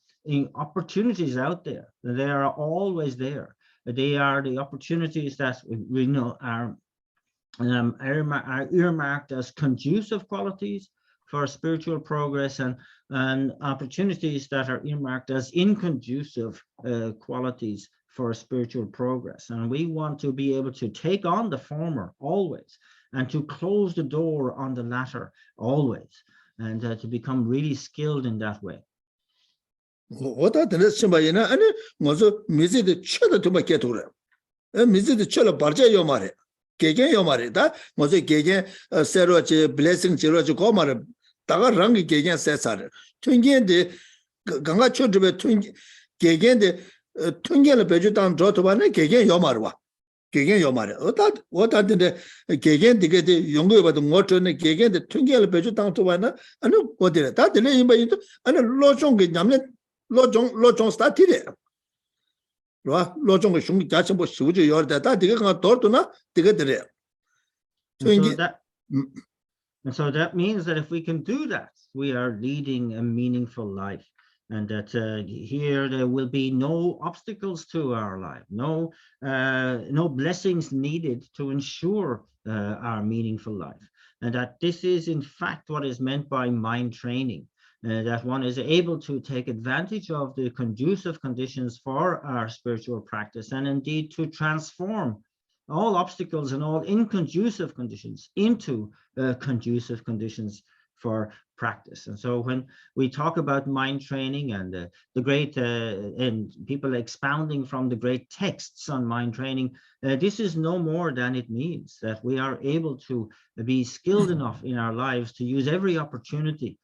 opportunities out there. They are always there. They are the opportunities that we know are earmarked as conducive qualities for spiritual progress, and opportunities that are earmarked as inconducive qualities for spiritual progress. And we want to be able to take on the former always, and to close the door on the latter always, and to become really skilled in that way. 어다 되는 심바이나 아니 뭐저 미지의 쳐도 좀 깨도래. 미지의 쳐로 버져요 말해. 개개요 말이다. 뭐저 개개 세로지 블레싱 지로지 고 말해. 다가 랑이 개개 세사를. 튕겐데 강가 쳐주베 튕 개개인데 튕겐을 배주 당 저도반에 개개요 말와. 개개 요 말이야. 어다데 개개 되게 용거 봐도 뭐저네 개개데 튕겨를 배주 당도 봐나 아니 어디래 다들 이마이도 아니 로종게 냠네 로종 스타티래. 로종게 슝 자체 뭐 수주 요르다 다 되게 가 돌도나 되게 되래. So that means that if we can do that, we are leading a meaningful life. And that here there will be no obstacles to our life, no blessings needed to ensure our meaningful life. And that this is in fact what is meant by mind training, that one is able to take advantage of the conducive conditions for our spiritual practice, and indeed to transform all obstacles and all inconducive conditions into conducive conditions for practice. And so when we talk about mind training and the great and people expounding from the great texts on mind training, this is no more than it means that we are able to be skilled enough in our lives to use every opportunity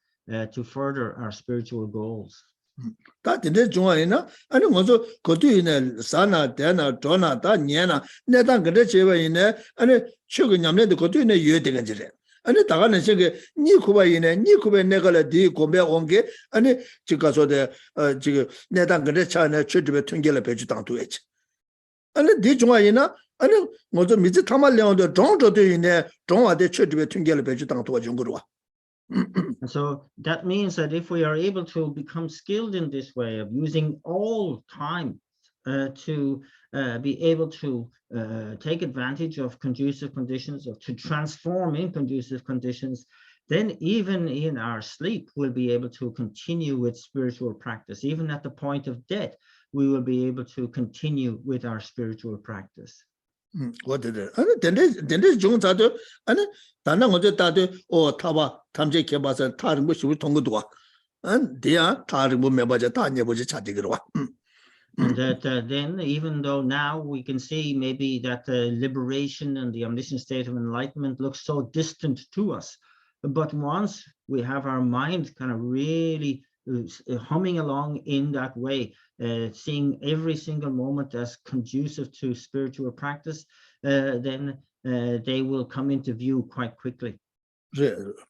to further our spiritual goals. 다 근데 중앙이나 아니 먼저 거두이네 사나 대나 도나 다 녀나 내가 그래 제외이네 아니 최근 냠내도 거두이네 유예되는 지래 아니 다가는 저게 니쿠바이네 니쿠베 내가라 디 고베 온게 아니 지가서데 지금 내가 그래 차네 최집에 튕겨를 배주 당도했지 아니 디 중앙이나 아니 먼저 미지 타말량도 정도도이네 정화대 최집에 튕겨를 배주 당도가 정거로 와. And so that means that if we are able to become skilled in this way of using all time to be able to take advantage of conducive conditions, or to transform in conducive conditions, then even in our sleep, we'll be able to continue with spiritual practice. Even at the point of death, we will be able to continue with our spiritual practice. 어디들 아니 근데 중자도 아니 단나 어제 다들 타봐 탐색해 봐서 다른 거 쉬울 통고도 와 대야 다른 거 매봐자 다 내보지 찾기로 와. And that then, even though now we can see maybe that liberation and the omniscient state of enlightenment looks so distant to us, but once we have our mind kind of really humming along in that way, seeing every single moment as conducive to spiritual practice, then they will come into view quite quickly.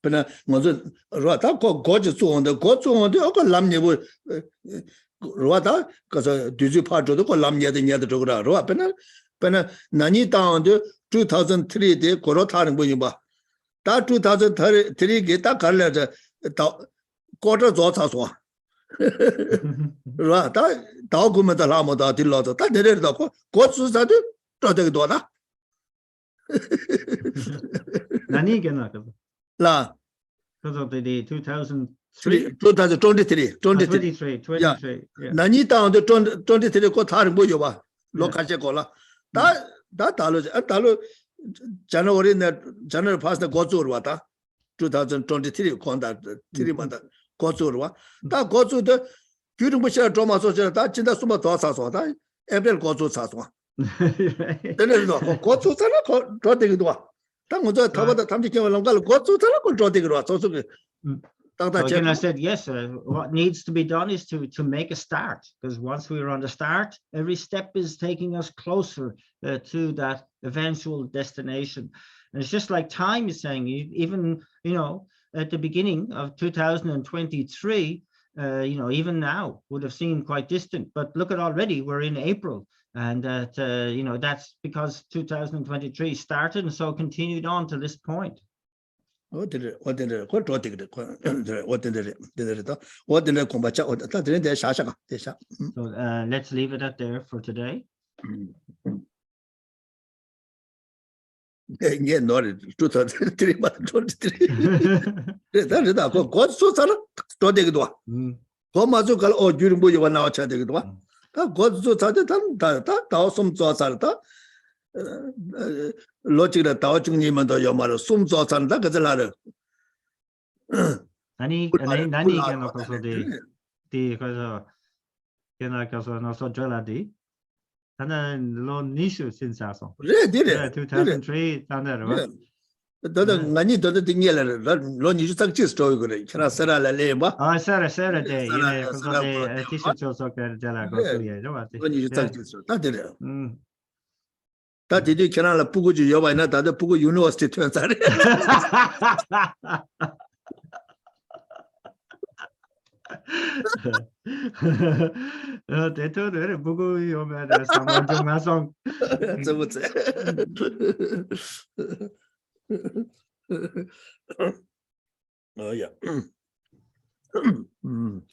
그러나 먼저 로다 고지 좋은데 어거 남녀부 로다 그래서 뒤지 파줘도 그 남녀들 녀들 저거라 로 배나 나니 다운데 2003대 고로 타는 거니 봐다 2003게 딱 갈려져 다 고저 조사소 로다 다고면다 라모다 딜러도 다 내려다 고수사도 또 되게 도나 나니게나 라 그래서 the 2023 야 나니 다운데 23 고 타는 거요 봐 로카제 고라 다 달로 자누아리 파스다 고주로 왔다 2023 콘다 3마다 고주로 와다 고주도 규정부시라 조마소저 다 진짜 숨어 도와서 다 에벨 고주 사서 되는도 고주잖아 더 되기도 와 당어저 타바다 탐지케만 갈 고주잖아 더 되기도 와 소소게 So again, I said, yes, what needs to be done is to make a start, because once we are on the start, every step is taking us closer to that eventual destination. And it's just like time is saying, even, at the beginning of 2023, even now would have seemed quite distant, but look at already, we're in April. And that, that's because 2023 started and so continued on to this point. So let's leave it at there for today. 로직의 다오중님도 요마로 숨서 산다 그들라를 아니 게노서 디 그래서 게나가서 너서 졸라디 나는 로니슈 신사서 레디레 2003 단다로 너도 많이 너도 딩엘을 로니슈 상치 스토리 그래 그나 살아라래 봐 사라데 이네 그래서 티셔츠 저서 그래라 거기에 좀 왔지 로니슈 상치 스토리 다들 다 디디 캐나라 부고지 여바이나 다들 부고 유니버시티 퇴사래. 대토를 보고 오면 상황 나성. 저거지. 어야.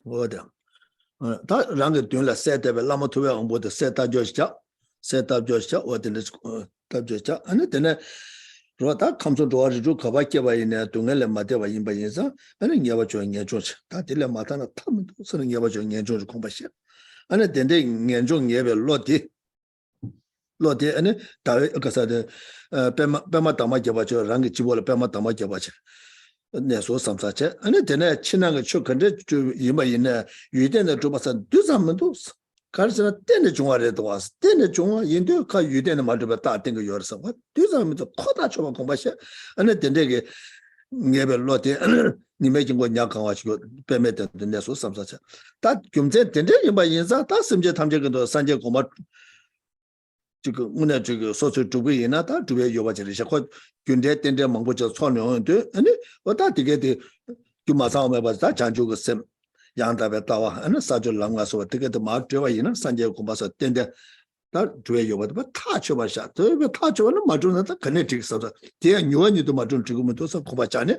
어디야. 다 랑게 된라 세트베 라마토베 온보데 세타 조시자. 세타 조시자 어디는 답조자. 아니 되네. 로다 감소 도와주 가바께 바이네 동엘레 마데바 임바인사. 아니 녀바 조냐 조치. 다 딜레 마타나 타면 서는 녀바 조냐 조치 공바시. 아니 된데 녀종 예베 로디 로디 아니 다 가사데 베마 담아 잡아줘 랑게 집을 베마 담아 잡아줘 내소 삼사체 아니 되네 친한 거 근데 이마 있네 유대는 좀 봐서 두삼도 가르스나 때네 중화래도 왔어 때네 중화 인도 가 유대는 말도 다된 거 열서 두삼도 커다 좀 공부하셔 아니 된데게 예베 로디 니메 진거 약강와지고 빼매던 내소 삼사체 다 금제 된데 이마 인사 다 심제 탐제도 산제 고마 这个我呢这个所处周围呢他周围有把这些或军队等等忙不着操练对呢我大这个的就马上我们把它讲究个什让大家到啊那啥就让我说这个的马这位呢三节恐怕说等等他周围有把他去吧下对不他去那马中呢他肯定这个说的这样牛你都马中这个我们都是恐怕讲呢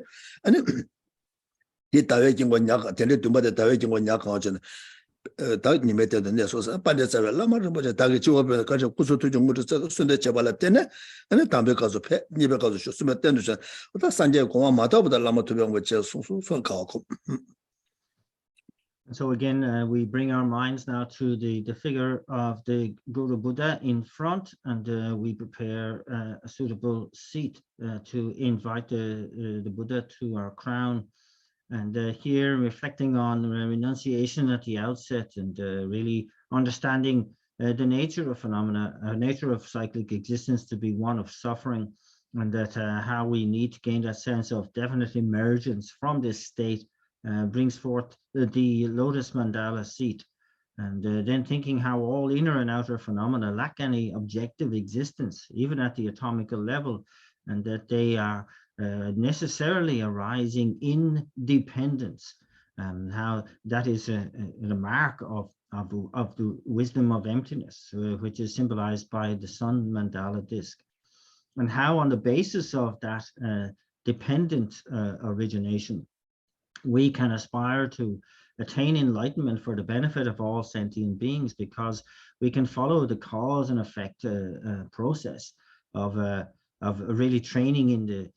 你大约经过两个天天东北的大约经过两个真的다 님에 되는 내 소서 반대 자를 라마를 보자 다게 지워버 가서 구수 투정 모두 순대 잡아라 때네 아니 담배 가서 배 니베 가서 쉬으면 되는 저 다 산제 공원 마다보다 라마 투병 거제 손 가고 So again, we bring our minds now to the figure of the Guru Buddha in front, and we prepare a suitable seat to invite the Buddha to our crown. And here, reflecting on renunciation at the outset and really understanding the nature of phenomena, nature of cyclic existence to be one of suffering, and that how we need to gain that sense of definite emergence from this state brings forth the lotus mandala seat. And then thinking how all inner and outer phenomena lack any objective existence, even at the atomical level, and that they are necessarily arising in dependence, and how that is a mark of the wisdom of emptiness, which is symbolized by the sun mandala disc, and how on the basis of that dependent origination, we can aspire to attain enlightenment for the benefit of all sentient beings, because we can follow the cause and effect process of really training in the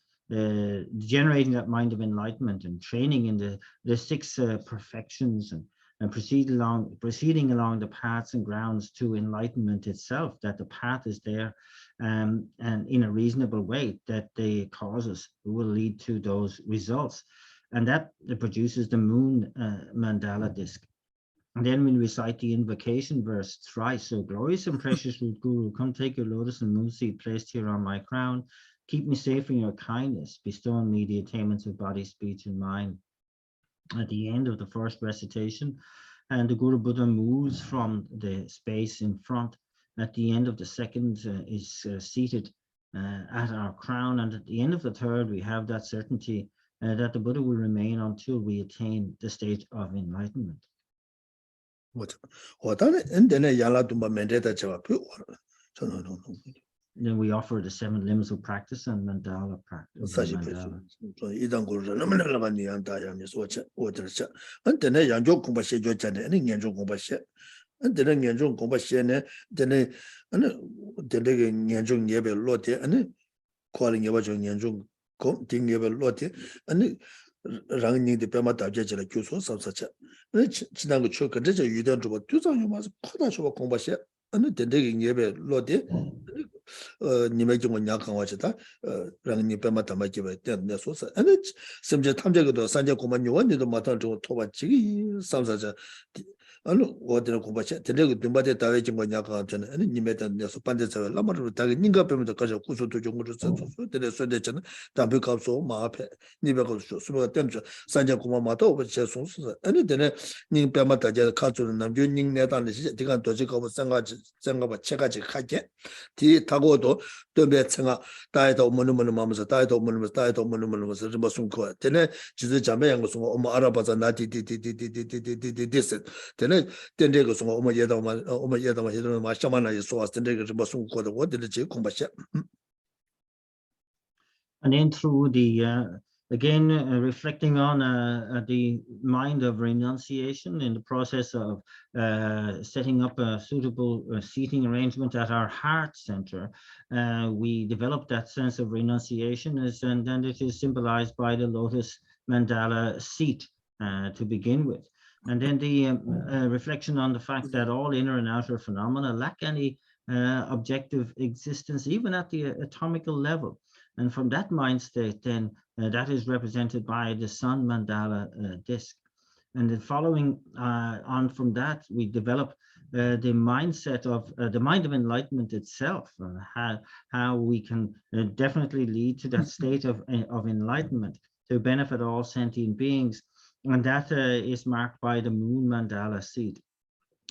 generating that mind of enlightenment and training in the six perfections and proceeding along the paths and grounds to enlightenment itself, that the path is there and in a reasonable way, that the causes will lead to those results, and that produces the moon mandala disc. And then we recite the invocation verse thrice. So glorious and precious root Guru, come take your lotus and moon seat placed here on my crown. Keep me safe in your kindness. Bestow on me the attainments of body, speech, and mind. At the end of the first recitation, and the Guru Buddha moves from the space in front. At the end of the second is seated at our crown. And at the end of the third, we have that certainty that the Buddha will remain until we attain the state of enlightenment. Then we offer the 7 limbs of practice and mandala practice. 랑닝 데 빼마 답제질 교수 sabsacha 지난 거 추가 그저 유대한 좀 두장 요마서 커다 줘 공부하셔 아니 된대게 예배 로데 님의 좀 약간 와지다 랑닝 빼마 담아게 내 소사 아니 심지어 탐제도 산제 고만 요원들도 마탄 좀 토바지기 삼사자 ano odena kubacha tele dumbade tawe jingwa nyaka tene ani nimeta nyaso pande tsawe lamaru tagi ninga pemda kaja kuso to jongo so tele sode chana tambe kapso ma phe nibe ko so suba temja sanja kuma mata obache so ani tene ning pema taja kazu namjo ning neta ne digan doji ko sanga ba chegaji khage di tago도 dombe tsenga 다이도 뭐는 마면서 다이도 뭐는 좀 숨고 tene 지지 잠에 양거 숨어 엄마 알아봐서 나디디디디디디디디디디디 tene tende ko so oma yeda ma shamana yeso as tende ko ba sun ko da wode je ko ba sha. And then through the again reflecting on the mind of renunciation in the process of setting up a suitable seating arrangement at our heart center, we develop that sense of renunciation, and then it is symbolized by the lotus mandala seat to begin with. And then the reflection on the fact that all inner and outer phenomena lack any objective existence, even at the atomical level. And from that mind state, then that is represented by the sun mandala disc. And then following on from that, we develop the mindset of the mind of enlightenment itself, how we can definitely lead to that state of enlightenment to benefit all sentient beings. And that is marked by the moon mandala seed.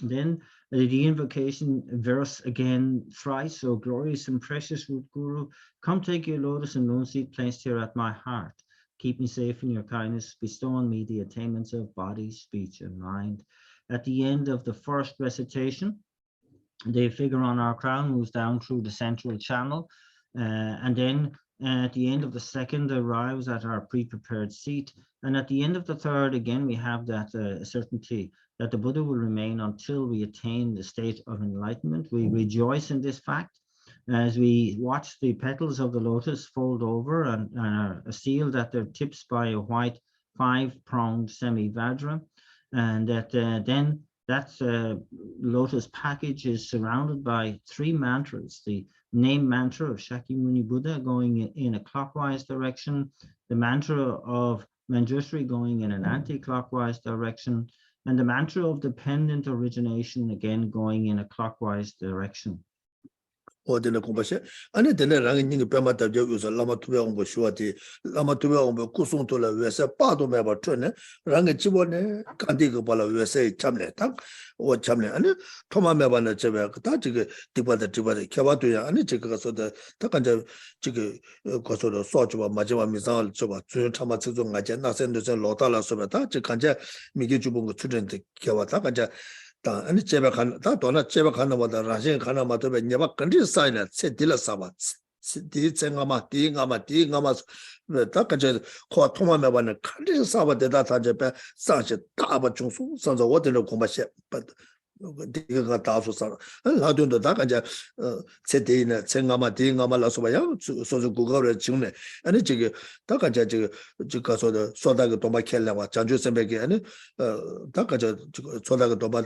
Then the invocation verse again thrice, so glorious and precious root guru, come take your lotus and moon seed placed here at my heart. Keep me safe in your kindness, bestow on me the attainments of body, speech, and mind. At the end of the first recitation, the figure on our crown moves down through the central channel, and then at the end of the second arrives at our pre-prepared seat, and at the end of the third, again, we have that certainty that the Buddha will remain until we attain the state of enlightenment. We rejoice in this fact as we watch the petals of the lotus fold over and are sealed at their tips by a white 5-pronged semi-vajra, and that then that lotus package is surrounded by 3 mantras: the name mantra of Shakyamuni Buddha going in a clockwise direction, the mantra of Manjushri going in an anti-clockwise direction, and the mantra of dependent origination again going in a clockwise direction. 어디나 공부하셔 아니 되네랑이 닝이 빼마다 저기서 라마 투베 공부 쉬어디 라마 투베 공부 구송도라 왜서 빠도 매버 트네 랑이 집어네 간디고 발라 왜서 참네 딱오 참네 아니 토마 매바는 저베 다 지금 디바다 켜봐도야 아니 저거서도 딱간저 지금 거서도 쏘주바 마지막 미상을 줘봐 주 참아 저종 가제 나선도 저 로달라서바 다 지금 간제 미기 주본 거 추전데 켜봐다 간제 다 아니 제가 다 도나 제가 가나마다 라신 가나마도 베냐바 컨디 사이나 세딜라 사바 디 쟁가마 디가마 다 간제 코 토마메바는 컨디 사바 데다 다제베 상시 다바 중수 상자 어디로 공부하셔 디가 다수 사 라돈도 다 간제 세디나 쟁가마 디가마 라서바야 소소 고거를 증내 아니 저기 다 간제 저기 가서도 소다가 도마 켈라와 장주 선배게 아니 다 간제 소다가 도마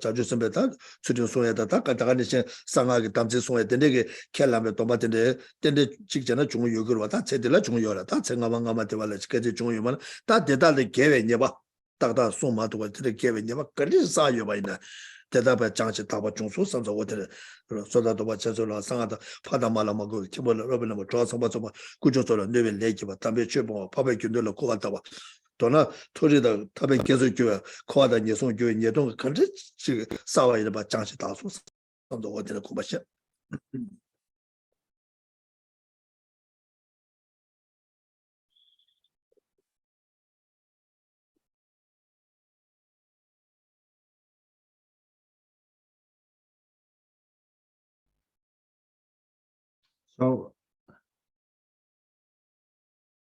장주 선배다 수준 소에다 다 간다가니 상하게 담지 소에 되게 켈라면 도마인데 근데 직전에 중요 요구를 왔다 제대로 중요하다 다 쟁가마가마 되발래 그게 중요만 다 대달의 계획이냐 봐 딱다 소마도 그때 계획이냐 봐 그리 사요 봐이나 대답에 장치 다바 중수 선서 어디를 소다도 받쳐서 상하다 파다말라 먹고 기본 러블나 뭐 좋아서 봐 구조적으로 내vel 내기 봐 담배 최고 밥에 균들로 고갔다 봐 도나 토리다 답에 계속 교회 코하다 예송 교회 예동 근데 지금 싸워야 봐 장치 다수 선서 어디를 고바셔 So,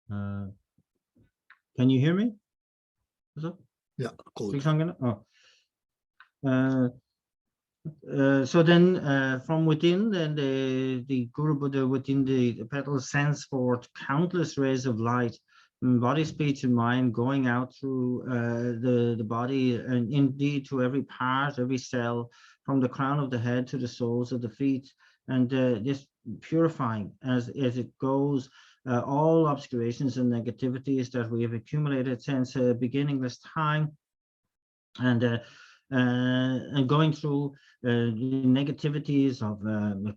can you hear me? Yeah, cool. So then from within, then the Guru Buddha within the petals sends forth countless rays of light, body, speech, and mind going out through the body, and indeed to every part, every cell, from the crown of the head to the soles of the feet, and this purifying as it goes all obscurations and negativities that we have accumulated since beginningless time. And and going through the negativities of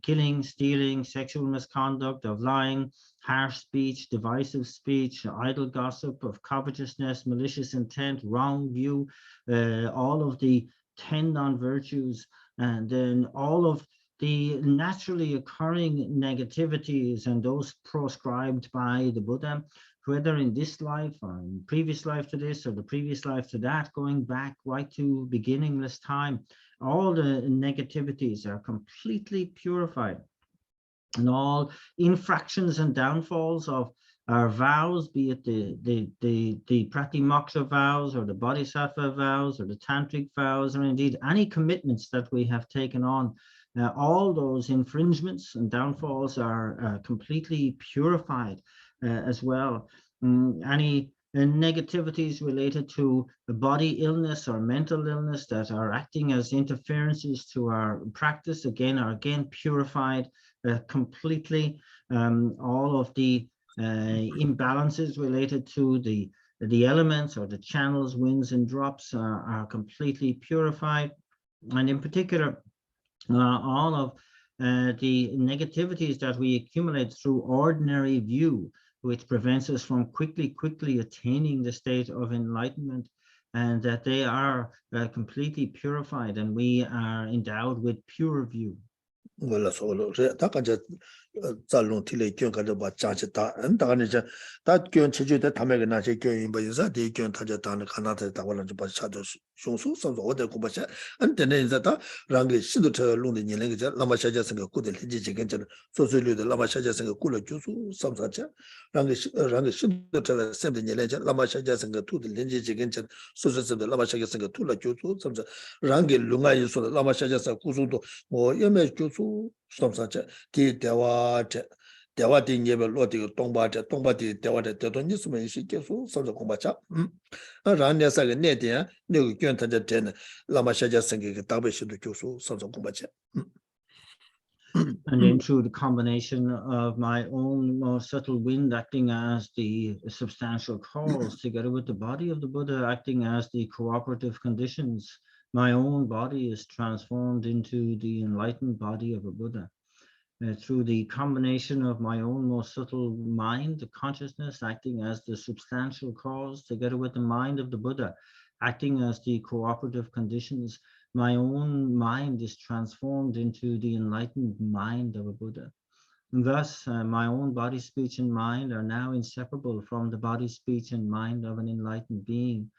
killing, stealing, sexual misconduct, of lying, harsh speech, divisive speech, idle gossip, of covetousness, malicious intent, wrong view, all of the 10 non-virtues, and then all of the naturally occurring negativities and those proscribed by the Buddha, whether in this life or in previous life to this or the previous life to that, going back right to beginningless time, all the negativities are completely purified. And all infractions and downfalls of our vows, be it the Pratimoksha vows or the Bodhisattva vows or the Tantric vows, or indeed any commitments that we have taken on, all those infringements and downfalls are completely purified as well. Any negativities related to body illness or mental illness that are acting as interferences to our practice, again, are again purified completely. All of the imbalances related to the elements or the channels, winds and drops are completely purified. And in particular, all of the negativities that we accumulate through ordinary view, which prevents us from quickly attaining the state of enlightenment, and that they are completely purified and we are endowed with pure view. zalung tile kyun ka ba chanchi ta an ta ne ta kyun cheju de tame ga na che kyun yin ba yinsa de kyun ta ja ta ne kana ta ta wala ba cha do shung su sam zo de ko ba cha an de ne yinsa ta rang ge shi do che lung de yin le ge la ma sha ja seng ku de le ji ji gen chen so so lu de la ma sha ja seng ku le ju su sam sa cha rang ge shi do che sem de yin le la ma sha ja seng tu de le ji ji gen chen so so sem de la ma sha ja seng tu la ju su sam sa rang ge lu nga yin so la ma sha ja sa ku su do mo ye me ju su sam sa cha ti dewa 대화 딩예벨 로디 동바제 동바디 대화데 대돈 있으면 이시 계속 선저 공부하자 라네사가 내대야 내가 견탄제 되는 라마샤자 생기게 답배시도 교수 선저 공부하자 And then through the combination of my own more subtle wind acting as the substantial cause, together with the body of the Buddha acting as the cooperative conditions, my own body is transformed into the enlightened body of a Buddha. Through the combination of my own more subtle mind, the consciousness acting as the substantial cause, together with the mind of the Buddha acting as the cooperative conditions, my own mind is transformed into the enlightened mind of a Buddha. And thus, my own body, speech, and mind are now inseparable from the body, speech, and mind of an enlightened being.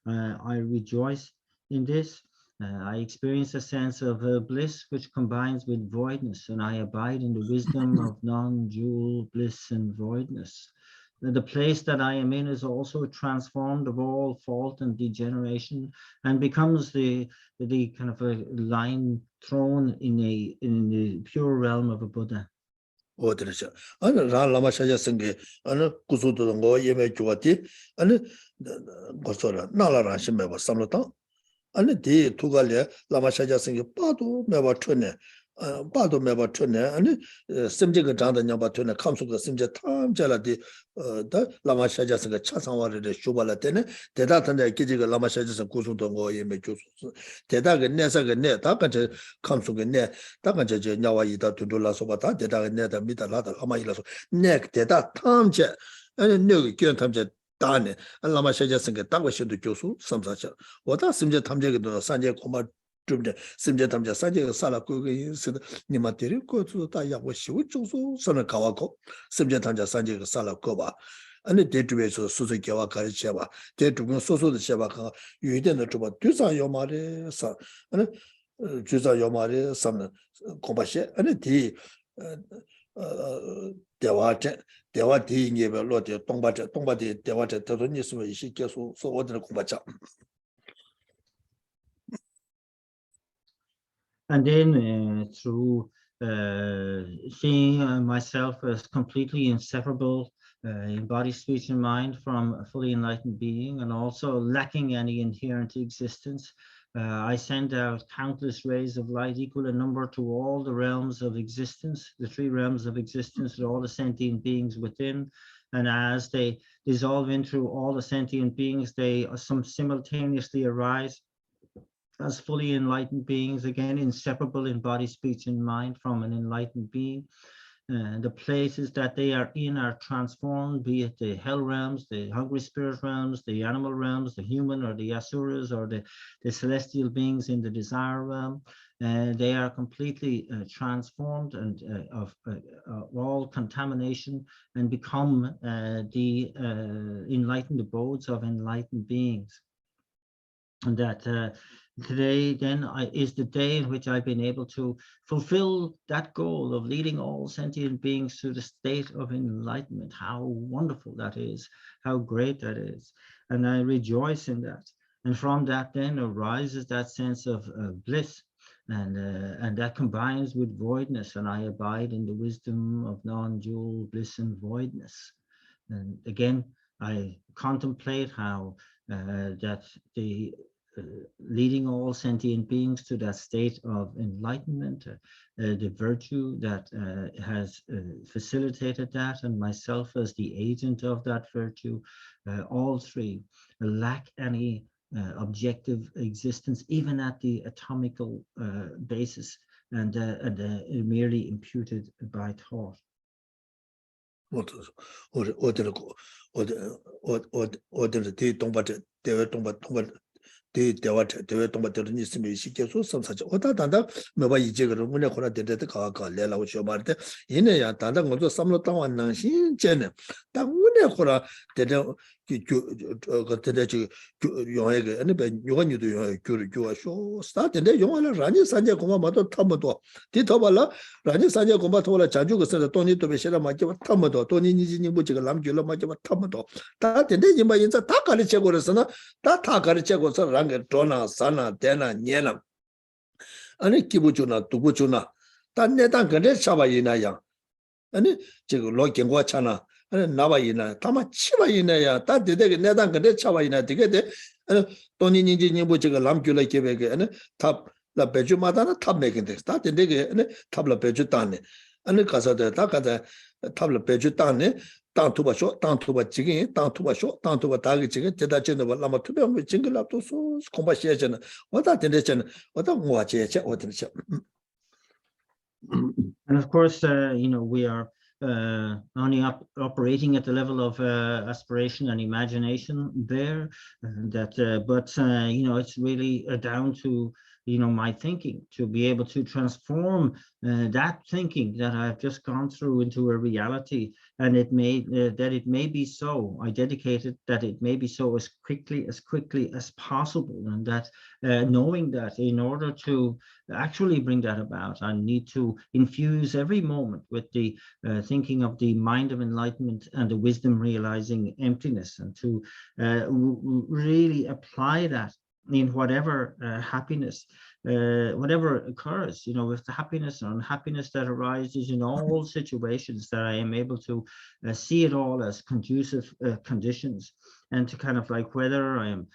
I rejoice in this. I experience a sense of bliss which combines with voidness, and I abide in the wisdom of non-dual bliss and voidness. The place that I am in is also transformed of all fault and degeneration, and becomes the kind of a line thrown in the pure realm of a Buddha. 어디서 아니 라마 샤자 생게 아니 구수도 거 예매 주었지 아니 거서라 나라라 심매 봐 삼로다 아니 디 두갈래 라마 샤자 생게 빠도 매봐 ထွ네 빠도 매봐 ထွ네 아니 심지가 장다 냐바 ထွ네 감수가 심지 탐자라디 다 라마 샤자 생게 차상와르데 쇼발라 때네 대다던데 기지가 라마 샤자 생 구수도 거 예매 주수 대다가 내사가 내 다간제 감수가 내 다간제 저 냐와 이다 두돌라서 바다 대다가 내다 미다라다 아마이라서 내 대다 탐제 아니 너 견 탐제 다네 라마 샤자 생게 다고셔도 교수 삼사자 오다 심지 탐제도 산제 고마 좀 심지 탐제 산제 살아 그게 니마테리 고수 다 야고 시우 주수 선을 가와고 심지 탐제 산제 살아 거봐 아니 대주에서 수수께와 가르쳐봐 대주군 소소도 쳐봐 유대는 좀 뒤상 요 말에서 아니 주사 요 말에 삼는 고바시 아니 디 대화 뒤인게별 로데 동바디 대화제 더돈 있으면 이시 계속 소어들 공부하자. And then through seeing myself as completely inseparable in body, speech, and mind from a fully enlightened being, and also lacking any inherent existence, I send out countless rays of light equal in number to all the realms of existence, the three realms of existence, and all the sentient beings within. And as they dissolve into all the sentient beings, they simultaneously arise as fully enlightened beings, again, inseparable in body, speech, and mind from an enlightened being. The places that they are in are transformed, be it the hell realms, the hungry spirit realms, the animal realms, the human or the asuras, or the celestial beings in the desire realm. They are completely transformed and of all contamination, and become the enlightened abodes of enlightened beings. And that today then is the day in which I've been able to fulfill that goal of leading all sentient beings to the state of enlightenment. How wonderful that is, how great that is. And I rejoice in that. And from that then arises that sense of bliss. And that combines with voidness, and I abide in the wisdom of non-dual bliss and voidness. And again, I contemplate how that the leading all sentient beings to that state of enlightenment, the virtue that has facilitated that, and myself as the agent of that virtue, all three lack any objective existence, even at the atomical basis, and merely imputed by thought. 대 대화 동바들 있으면 시켜서 선사죠. 어다 단다 뭐봐 이제 그런 문에 코라 데데데 가가 내라고 줘 말때 얘네야 단다 먼저 삼로 땅 왔는 신제네. 딱 문에 코라 데데 그때 저 용해게 아니 배 요한이도 교쇼 스타트인데 용하는 라니 산제 고마 맞도 탐도 뒤터발라 라니 산제 고마 토라 자주 그서 돈이 또 배시라 맞게 탐도 돈이 니지니 뭐지가 남줄로 맞게 탐도 다 된데 이마 인자 다 가르쳐 버렸으나 다 가르쳐 고서 랑게 도나 사나 대나 녀나 아니 기부주나 두부주나 단 내단 근데 잡아이나야 아니 지금 로경과 차나 나와이나 다마 치와이나야 다 되게 내단 근데 차와이나 되게 돼 돈이 니지니 뭐지가 남줄로 계획에 아니 탑라 배주마다나 탑 매긴데 다 되게 아니 탑라 배주 따네 아니 가서다 다 가다 탑라 배주 따네 땅투바쇼 땅투바 지금 땅투바쇼 땅투바 다기 지금 대다전에 라마 투병 징글랍도 소 공부시야잖아 어다 된대잖아 어다 뭐하지야 어디서 And of course, we are only operating at the level of aspiration and imagination there. But it's really down to my thinking to be able to transform that thinking that I've just gone through into a reality, and it may be so. I dedicated that it may be so as quickly as possible, and that knowing that in order to actually bring that about, I need to infuse every moment with the thinking of the mind of enlightenment and the wisdom realizing emptiness, and to really apply that in whatever happiness, whatever occurs, with the happiness and unhappiness that arises in all situations, that I am able to see it all as conducive conditions, and to kind of like whether I am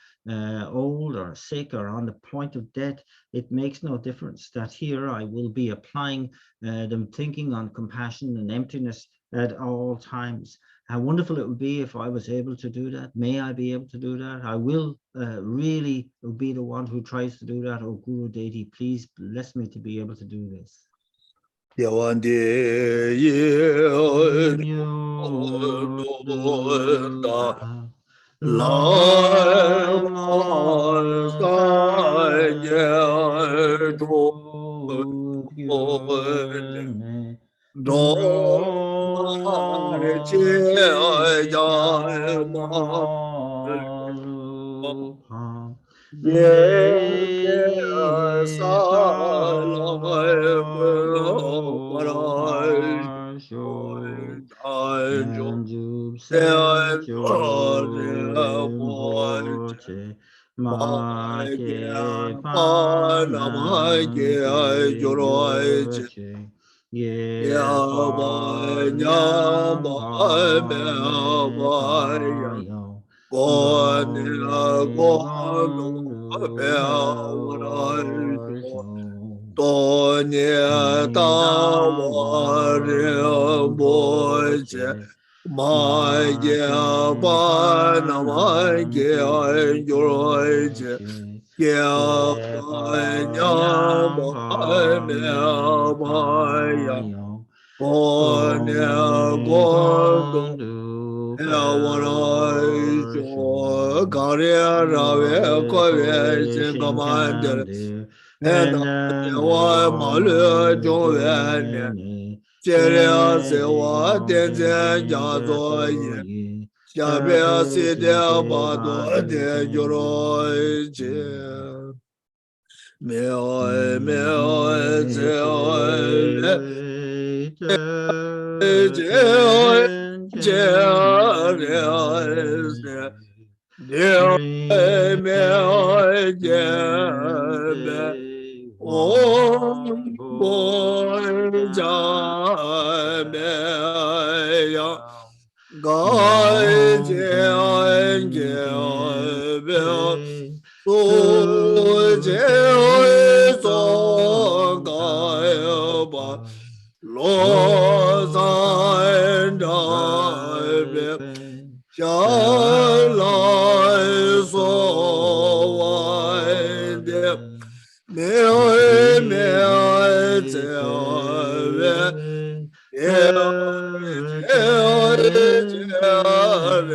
old or sick or on the point of death, it makes no difference. That here I will be applying them thinking on compassion and emptiness at all times. How wonderful it would be if I was able to do that. May I be able to do that? I will really be the one who tries to do that. Oh, Guru Deity, please bless me to be able to do this. Ma ya ba na ma ge ai yo je ge ba nya ba me ba ya bo ne go do ya wa ra jo ga re ra ve ko ve sin ga ma de and wa ma le jo ve ne Jia se wa dian jian jia zuo yi, xia bia si dia ba duo dian yu roi jie. Miao ai zi ai jie jie ria si. Diao miao jie be. Om Boy Jai Meya Gai Jian Jian Bia Su Jian Song Gai Ba Lo San Jai Bia Xia Lai So Wai Diep Miao miao jiao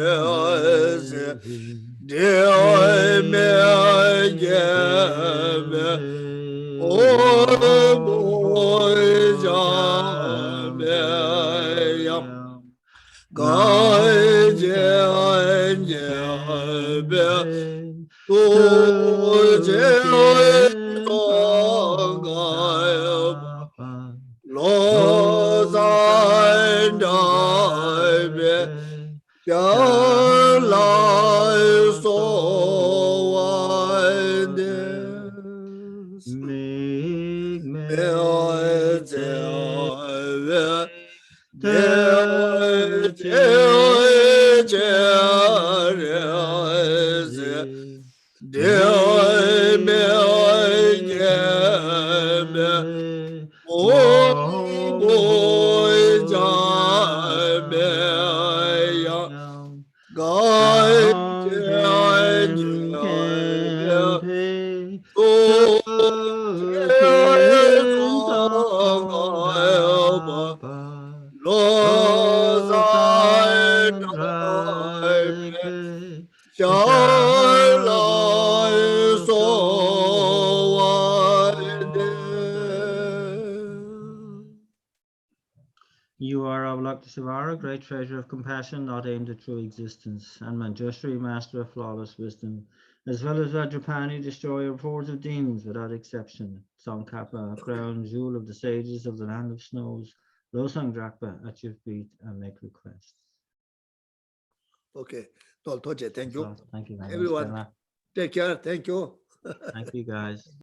miao jiao miao jiao o boy jiao miao gai jiao jiao miao tu jiao Lo san dai bie xiang lai so wan de miao jiao de jiao jiao de miao jiao Oh boy Jai Meya Gai Jian Jian Tu Jian Song Gai Ba Lo San Dai Be Xiang Lai So Wan De You are Avalokiteshvara, great treasure of compassion, not aimed at true existence, and Manjushri, master of flawless wisdom, as well as Vajrapani, destroyer of hordes of demons without exception, Tsongkhapa, crown jewel of the sages of the land of snows, Losang Drakpa, at your feet, and make requests. Okay, thank you. So, thank you very much, Everyone, Gemma. take care. Thank you. Thank you, guys.